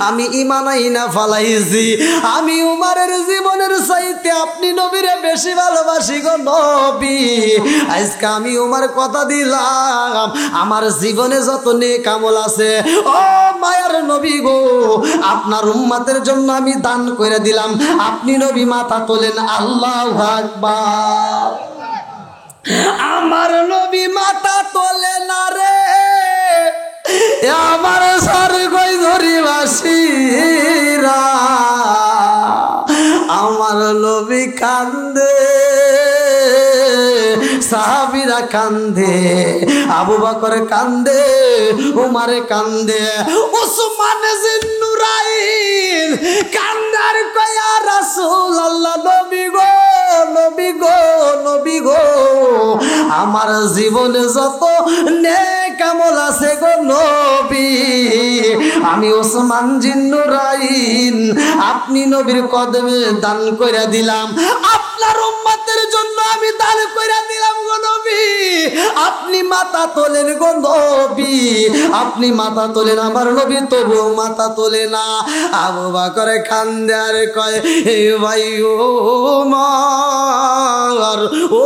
আমি ঈমান আইনা ফালাইছি আমি উমারের জীবনের চাইতে আপনি নবীরে বেশি ভালোবাসি গো নবী আজকে আমি উমার কথা দিলাম আমার জীবনে যত নেক আমল আছে ও মায়ার নবী গো আপনার উম্মতের জন্য আমি দান করে দিলাম আপনি নবী মাথা তোলেন আল্লাহু আকবার আমার নবী মাথা তোলে না রে আমার স্বর্গই ধরিবাসীরা আমার নবী কান্দে সাহাবীরা কান্দে আবু বকর কান্দে উমর কান্দে উসমান জিন্নুরাইন কান্দার কয়া রাসূলুল্লাহ নবী গো আমার জীবনে যত নেক আমল আছে গো নবী আমি উসমান জিন্নুরাইন আপনি নবীর কদমে দান কইরা দিলাম আপনার উম্মতের জন্য আমি দান কইরা দিলাম গো নবী আপনি মাথা তোলেন গো নবী আপনি মাথা তোলেন আমার নবী তবু মাথা তোলে না আবু বকর কান্দে আর কয় হে ভাই ও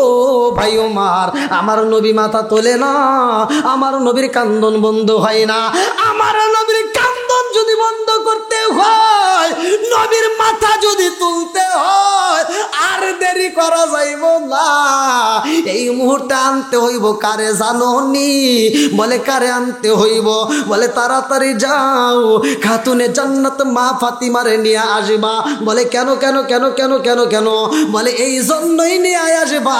ভাই ওমর আমার নবী মাথা তোলে না আমার নবীর কান্দন বন্ধ হয় না আমার নবীর কান্দন যদি বন্ধ করতে হয় নবীর মাথা যদি তুলতে হয় আর দেরি করা যাইব না এই মুহূর্তে আনতে হইব কারে জানোনি বলে কারে আনতে হইব বলে তাড়াতাড়ি যাও খাতুনে জান্নাত মা ফাতিমারে নিয়ে আসবা বলে কেন বলে এই জন্যই নিয়ে আসবা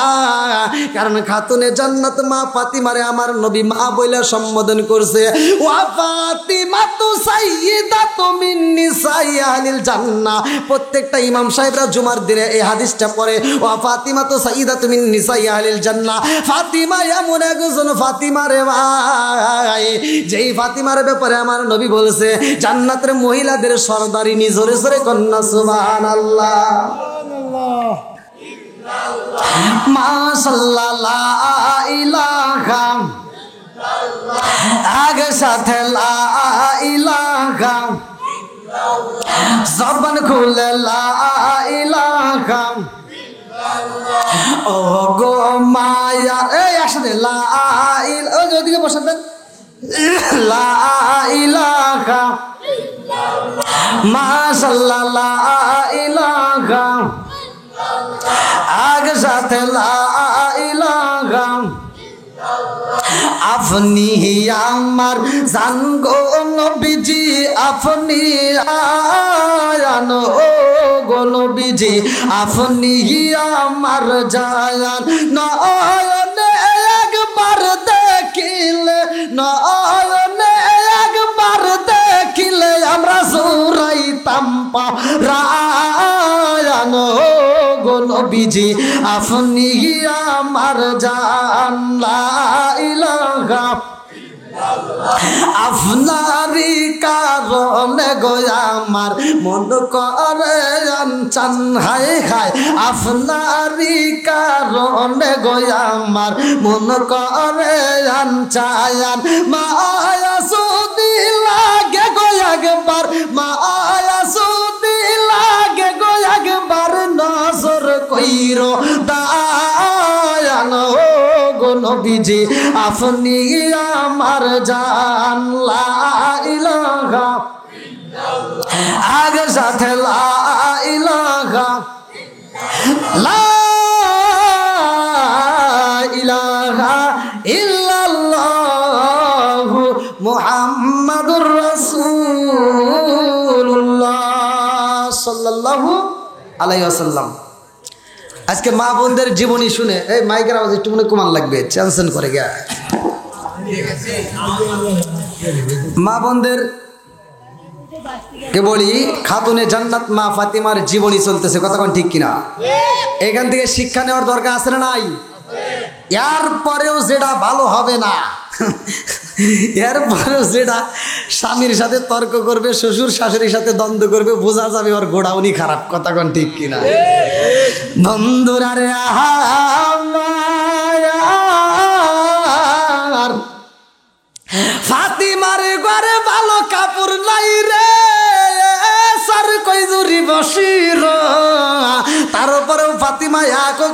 কারণ খাতুনে জান্নাত মা ফাতিমারে আমার নবী মা বইলা সম্বোধন করছে ওয়া ফাতিমা তু সাইয়্যিদাতু মিন নিসাই আহলিল জান্নাহ প্রত্যেকটা ইমাম সাহেবরা জুমার দিনে এই হাদিসটা পড়ে ওয়া ফাতিমা তু সাইয়্যিদাতু মিন নিসাই আহলিল জান্নাহ ফাতিমা এমন একজন ফাতিমা রে ভাই যেই ফাতিমার ব্যাপারে আমার নবী বলেছে জান্নাতের মহিলাদের সরদারিনী জোরে জোরে কন্যা সুবহানাল্লাহ মাশাআল্লাহ লা ইলাহা আগে সাথে লা ইলাহা জবান খুলে লা ইলাহা ও গো মায়া এই একসাথে লা ইলাহা ওই ওদিকে বসে দেন লা ইলাহা মাশাআল্লাহ লা ইলাহা আগে সাথে লা ইলাহা আপনি আমার জান গো নবীজি আপনি আয়ান ও গো নবীজি আপনি আমার জান নয়নে একবার দেখিলে নয়নে একবার দেখিলে আমরা জুরাইতাম পারায়ান ও গো নবীজি আপনি আমার জান লা ইলাহা আপনারি কারণে গো আমার মন করে চান হায় হায় আপনারি কারণে গো আমার মন করে চায়ান মায়া সুদি লাগে গো একবার মায়া সুদি লাগে গো একবার নজর কইরো দায়ান ও গো নবীজি আপনি আমার জান লা ইলাহা আগে সাথে লা ইলাহা লা ইলাহা ইল্লাল্লাহু মুহাম্মাদুর রাসূলুল্লাহ সাল্লাল্লাহু আলাইহি ওয়াসাল্লাম আজকে মা বোনদের জীবনী শুনে এই মাইকের আওয়াজ একটু মনে কমান লাগবে চ্যানসেন করে গিয়া মা বোনদের কে বলি খাতুনে জান্নাত মা ফাতিমার জীবনী চলতেছে কতক্ষণ ঠিক কিনা এখান থেকে শিক্ষা নেওয়ার দরকার আছে না নাই এরপরেও যেটা ভালো হবে না এরপরেও যেটা স্বামীর সাথে তর্ক করবে শ্বশুর শাশুড়ির সাথে দ্বন্দ্ব করবে বোঝা যাবে ওর গোড়াউনি খারাপ কতক্ষণ ঠিক কিনা বন্ধুরা রে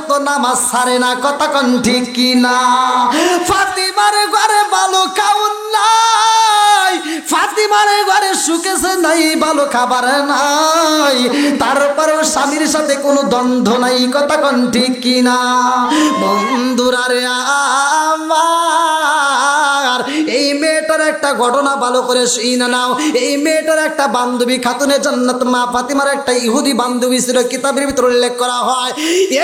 পর্যন্ত নামাজ ছাড়ে না, কথা কোন ঠিক কিনা? ফাতিমার ঘরে ভালো খাওন নাই, ফাতিমার ঘরে সুখেছে নাই, ভালো খাবার নাই, তারপরেও স্বামীর সাথে কোনো দ্বন্দ্ব নাই, কথা কোন ঠিক কিনা? বন্ধুরা রে আমার, এই মেয়েটার একটা ঘটনা ভালো করে শুনে নাও। এই মেয়েটার একটা বান্ধবী খাতুনে জান্নাত মা ফাতিমার একটা ইহুদি বান্ধবী ছিল, কিতাবের ভিতরে উল্লেখ করা হয়।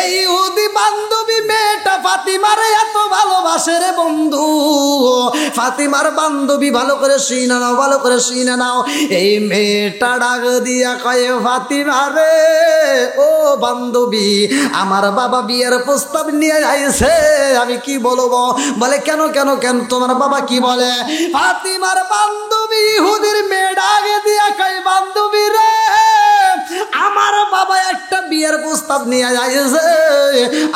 এই ইহুদি বান্ধবী মেয়েটা ফাতিমারে এত ভালোবাসে রে বন্ধু। ফাতিমার বান্ধবী, ভালো করে শুনে নাও, ভালো করে শুনে নাও। এই মেয়েটা ডাক দিয়া কয়, ফাতিমারে ও বান্ধবী, আমার বাবা বিয়ের প্রস্তাব নিয়ে আইছে, আমি কি বলবো? বলে কেন কেন কেন, তোমার বাবা কি বলে? ফাতিমার বান্ধবী ইহুদির মেয়ে ডাক দিয়া কয়, বান্ধবী রে, আমার বাবা একটা বিয়ের প্রস্তাব নিয়ে আইছে,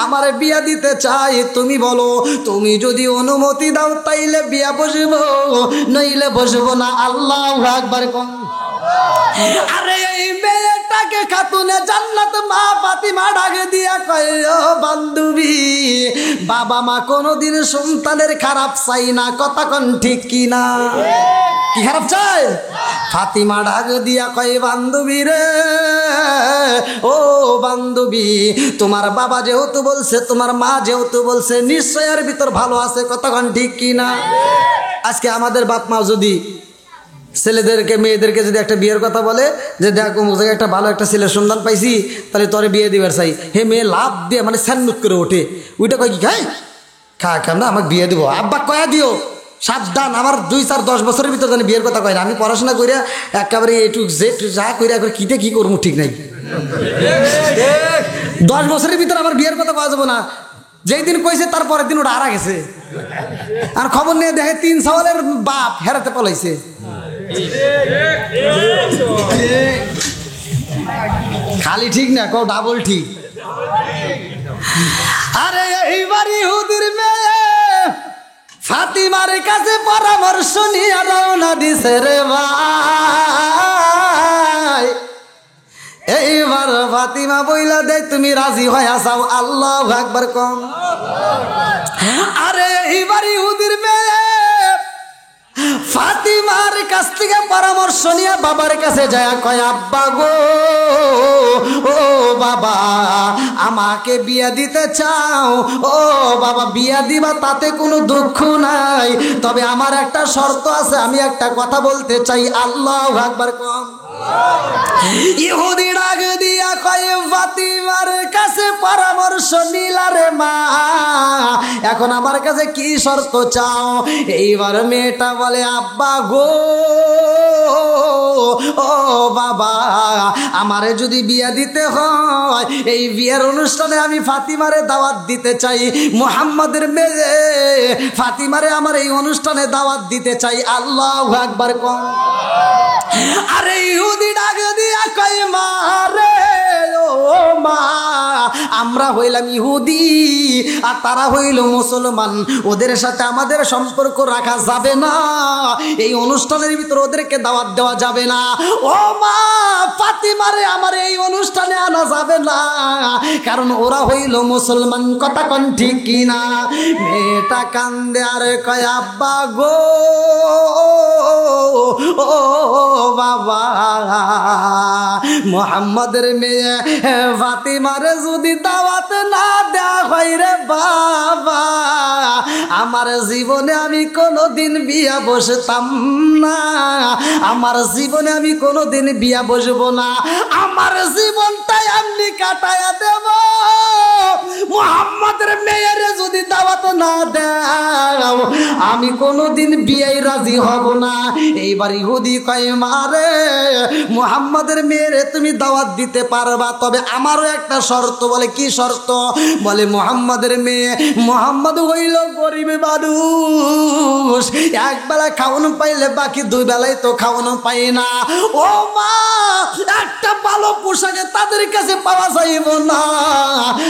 আমার বিয়া দিতে চাই, তুমি বলো, তুমি যদি অনুমতি দাও তাইলে বিয়া বসবো, নইলে বসবো না। আল্লাহু আকবার কোন। আরে এই মেয়েটাকে খাতুনে জান্নাত মা ফাতিমা ডাকে দিয়া কয়, ও বান্ধবী, বাবা মা কোনোদিন সন্তানের খারাপ চাই না, কথা কোন ঠিক কিনা? কি খারাপ চাই? ফাতিমা ডাক দিয়া কয়, বান্ধবী রে ও বান্ধবী, তোমার বাবা যেহেতু বলছে, তোমার মা যেহেতু বলছে, নিশ্চয় এর ভিতর ভালো আছে, কথা কোন ঠিক কিনা? আজকে আমাদের বাপ মা যদি ছেলেদেরকে মেয়েদেরকে যদি একটা বিয়ের কথা বলে যে দেখো একটা ভালো একটা ছেলের সন্ধান পাইছি, তাহলে তোরে বিয়ে দিবার চাই, হে মেয়ে লাভ দিয়ে মানে স্যান্ডুক করে ওঠে, ওইটা কয় কি খাই খা খাম না, আমাকে বিয়ে দিব, আব্বা কয়া দিও, সাবধান, আমার 2-4-10 বছরের ভিতর জানি বিয়ের কথা কয় না, আমি পড়াশোনা করিয়া একেবারে একটু যা করিয়া একবার কিতে কি করবো ঠিক নাই, 10 বছরের ভিতর আমার বিয়ের কথা কয়া যাবো না। যেই দিন কইছে তার পরের দিন ওটা হারা গেছে, আর খবর নিয়ে দেখে 3 সওয়ালের বাপ হেরাতে পলাইছে। খালি ঠিক না, কও ডাবল ঠিক। আরে এইবার ইহুদির মেয়ে ফাতিমার কাছে পরামর্শ নিয়ে রওনা দিছে রে ভাই। এইবার ফাতিমা বইলা দে, তুমি রাজি হয়ে আসাও, আল্লাহু আকবার কম। আরে এইবার ইহুদির মেয়ে ফাতিমার কাছ থেকে পরামর্শ নিয়ে বাবার কাছে যায়, কয় আব্বা গো, ও বাবা, আমাকে বিয়া দিতে চাও? ও বাবা, বিয়া দিবা তাতে কোনো দুঃখ নাই, তবে আমার একটা শর্ত আছে, আমি একটা কথা বলতে চাই। আল্লাহু আকবার কম। ইহুদি ডাক দিয়া কয়, ফাতিমার কাছে পরামর্শ নিলা রে মা, এখন আমার কাছে কি শর্ত চাও? এইবার মেয়েটা বলে, আব্বা গো, ও বাবা, আমারে যদি বিয়া দিতে হয়, এই বিয়ের অনুষ্ঠানে আমি ফাতিমারে দাওয়াত দিতে চাই, মুহাম্মাদের মেয়ে ফাতিমারে আমার এই অনুষ্ঠানে দাওয়াত দিতে চাই। আল্লাহু আকবার কম। আরে ইহুদি ডাক দিয়া কয়, মা রে ও মা, আমরা হইলাম ইহুদি আর তারা হইল মুসলমান, ওদের সাথে আমাদের সম্পর্ক রাখা যাবে না, এই অনুষ্ঠানের ভিতরে ওদেরকে দাওয়াত দেওয়া যাবে না। ও মা, ফাতিমারে আমার এই অনুষ্ঠানে আনা যাবে না, কারণ ওরা হইল মুসলমান, কথা কোন ঠিক কিনা? মেয়েটা কান্দে আর কয়, আব্বা গো, ও বাবা, মুহাম্মাদের মেয়ে ফাতিমারে যদি দাওয়াত না দেওয়া হয় রে বাবা, আমার জীবনে আমি কোনোদিন বিয়া বসতাম না, আমার জীবনে আমি কোনোদিন বিয়া বসবো না, আমার জীবনটাই আমি কাটায়া দেব। মুহাম্মাদের মেয়ের যদি দাওয়াত না দাও, আমি কোনোদিন বিয়ায় রাজি হব না। এইবার ইহুদি কয়, মারে মুহাম্মাদের মেয়েরে তুমি দাওয়াত দিতে পারবা, তবে আমারও একটা শর্ত। বলে কি শর্ত? বলে মুহাম্মাদের মেয়ে, মুহাম্মদ হইল গরিব মানুষ, একবেলা খাওয়ানো পাইলে বাকি 2 বেলায় তো খাওয়ানো পাই না। ও মা, একটা ভালো পোশাকে তাদের কাছে পাওয়া যাইব না,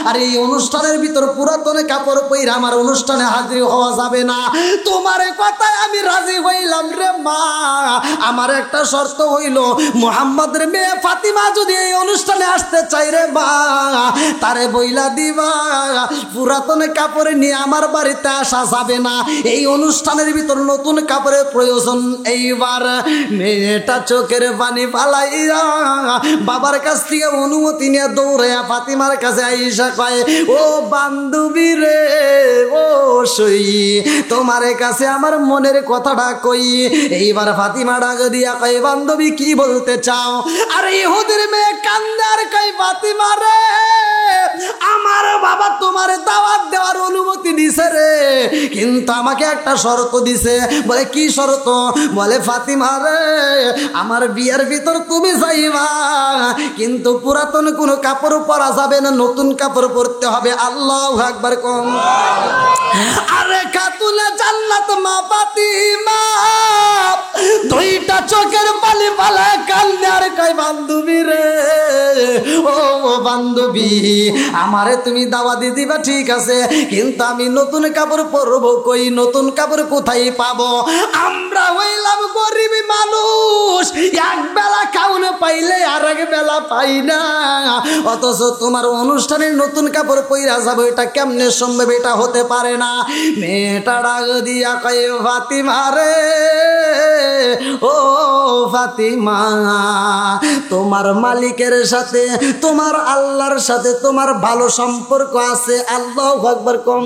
আর এই অনুষ্ঠানের ভিতর পুরাতন কাপড় পইরা আমার অনুষ্ঠানে হাজির হওয়া যাবে না। তোমার কথায় আমি রাজি হইলাম রে মা, আমার একটা শর্ত হইল মুহাম্মদের মেয়ে ফাতিমা যদি এই অনুষ্ঠানে আসতে চাই রে মা, তারে বইলা দিবা পুরাতন কাপড় নিয়ে আমার বাড়িতে আসা যাবে না, এই অনুষ্ঠানের ভিতর নতুন কাপড়ের প্রয়োজন। এইবার মেয়েটা চোখের পানি ফালাইয়া বাবার কাছ থেকে অনুমতি নিয়ে দৌড়ে ফাতিমার কাছে আইসা কয়, ও বান্ধবী রে, ও সই, তোমার কাছে আমার মনের কথাটা কই। এইবার ফাতিমা ডাক দিয়া কয়, বান্ধবী কি বলতে চাও? আর ইহুদির মেয়ে কান্দে আর কয়, ফাতিমা রে, আমার বাবা তোমার দাওয়াত দেওয়ার অনুমতি দিছে রে, কিন্তু আমাকে একটা শর্ত দিছে। বলে কি শর্ত? বলে ফাতিমা রে, আমার বিয়ের ভিতর তুমি যাইবা, কিন্তু পুরাতন কোনো কাপড় পরা যাবে না, নতুন কাপড় পরতে হবে। আল্লাহু আকবার কোন। আরে খাতুনে জান্নাত মা ফাতিমা দুইটা চোখের পানি ফালা কান্দে আর কয়, বান্ধবী রে, ও বান্ধবী, আমারে তুমি দাওয়াত দিবা ঠিক আছে, কিন্তু আমি নতুন কাপড় পরবো কই, নতুন কাপড় কোথায় পাবো? আমরা হইলাম গরিব মানুষ, এক বেলা খাওয়ানো পাইলে আর এক বেলা পাই না, অথচ তোমার অনুষ্ঠানের নতুন কাপড় পইরা যাবো, এটা কেমনে সম্ভব? এটা হতে পারে না। মেয়েটা ডাক দিয়া কয়, ফাতিমা রে, ও ফাতিমা, তোমার মালিকের সাথে, তোমার আল্লাহর সাথে তোমার ভালো সম্পর্ক আছে। আল্লাহু আকবার কোন।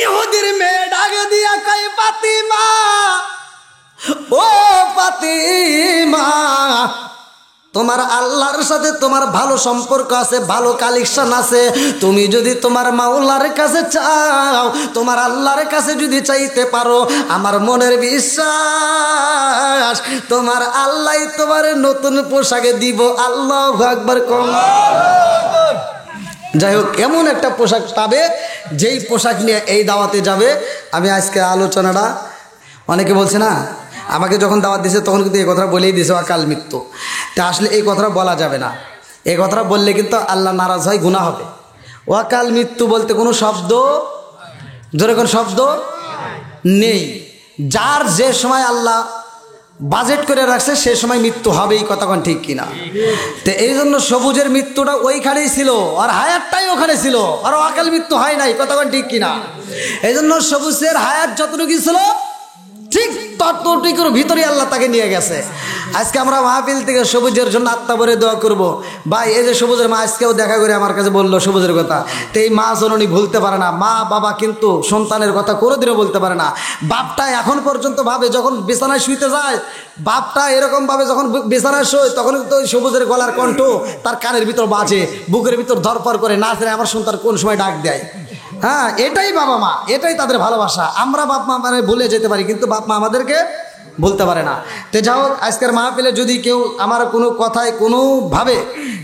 ইহুদির মেয়ে ডাক দিয়া কয়, ফাতিমা, ও ফাতিমা, তোমার আল্লাহর সাথে তোমার ভালো সম্পর্ক আছে, ভালো কালেকশন আছে, তুমি যদি তোমার মাওলার কাছে চাও, তোমার আল্লাহর কাছে যদি চাইতে পারো, আমার মনের বিশ্বাস তোমার আল্লাহ তোমার নতুন পোশাকে দিব। আল্লাহু আকবার কোন। যাই হোক, এমন একটা পোশাক পাবে যেই পোশাক নিয়ে এই দাওয়াতে যাবে। আমি আজকে আলোচনাটা, অনেকে বলছে না, আমাকে যখন দাওয়াত দিয়েছে তখন কিন্তু এই কথাটা বলেই দিয়েছে, অকাল মৃত্যু। তা আসলে এই কথাটা বলা যাবে না, এই কথাটা বললে কিন্তু আল্লাহ নারাজ হয়, গুনাহ হবে। অকাল মৃত্যু বলতে কোনো শব্দ, জোরে কোনো শব্দ নেই। যার যে সময় আল্লাহ বাজেট করে রাখছে সে সময় মৃত্যু হবে, এই কথা কোন ঠিক কিনা? তো এই জন্য সবুজের মৃত্যুটা ওইখানেই ছিল, আর হায়াতটাই ওখানে ছিল, আর অকাল মৃত্যু হয় নাই, কথা কোন ঠিক কিনা? এই জন্য সবুজের হায়াত যতটুকু ছিল ঠিক ততটুকুর ভিতরে আল্লাহ তাকে নিয়ে গেছে। আজকে আমরা মাহফিল থেকে সবুজের জন্য আত্মা ভরে দোয়া করব। ভাই, এই যে সবুজের মা আজকেও দেখা করে আমার কাছে বললো সবুজের কথা, তো এই মা জননী ভুলতে পারে না। মা বাবা কিন্তু সন্তানের কথা কোনোদিনও বলতে পারে না। বাপটা এখন পর্যন্ত ভাবে, যখন বিছানায় শুইতে যায়, বাপটা এরকম ভাবে যখন বিছানায় শোয়, তখন তো ওই সবুজের গলার কণ্ঠ তার কানের ভিতর বাজে, বুকের ভিতর ধরপড় করে, না জানে আমার সন্তান কোন সময় ডাক দেয়। হ্যাঁ, এটাই বাবা মা, এটাই তাদের ভালোবাসা। আমরা বাপ মা মানে ভুলে যেতে পারি, কিন্তু বাপ মা আমাদেরকে বলতে পারে না। তো যাই হোক, আজকের মাহফিলে যদি কেউ আমার কোনো কথায় কোনোভাবে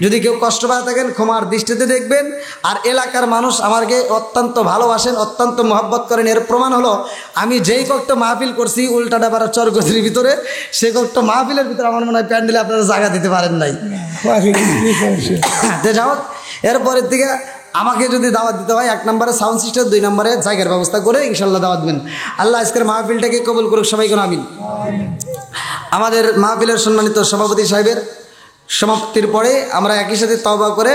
যদি কেউ কষ্ট পায় থাকেন, ক্ষমার দৃষ্টিতে দেখবেন। আর এলাকার মানুষ আমাকে অত্যন্ত ভালোবাসেন, অত্যন্ত মহব্বত করেন। এর প্রমাণ হলো আমি যেই কষ্ট মাহফিল করছি উল্টাডাবার চরগতির ভিতরে, সে কষ্ট মাহফিলের ভিতরে আমার মনে হয় প্যান্ডেলে আপনারা জায়গা দিতে পারেন নাই। তো যাই হোক, এরপরের দিকে আমাকে যদি দাওয়াত দিতে হয়, 1 নম্বরে সাউন্ড সিস্টেম, 2 নম্বরে জায়গার ব্যবস্থা করে ইনশাল্লাহ দাওয়াত দেবেন। আল্লাহ আজকের মাহফিলটাকে কবুল করুক, সবাইকে আমিন। আমাদের মাহফিলের সম্মানিত সভাপতি সাহেবের সমাপ্তির পরে আমরা একই সাথে তওবা করে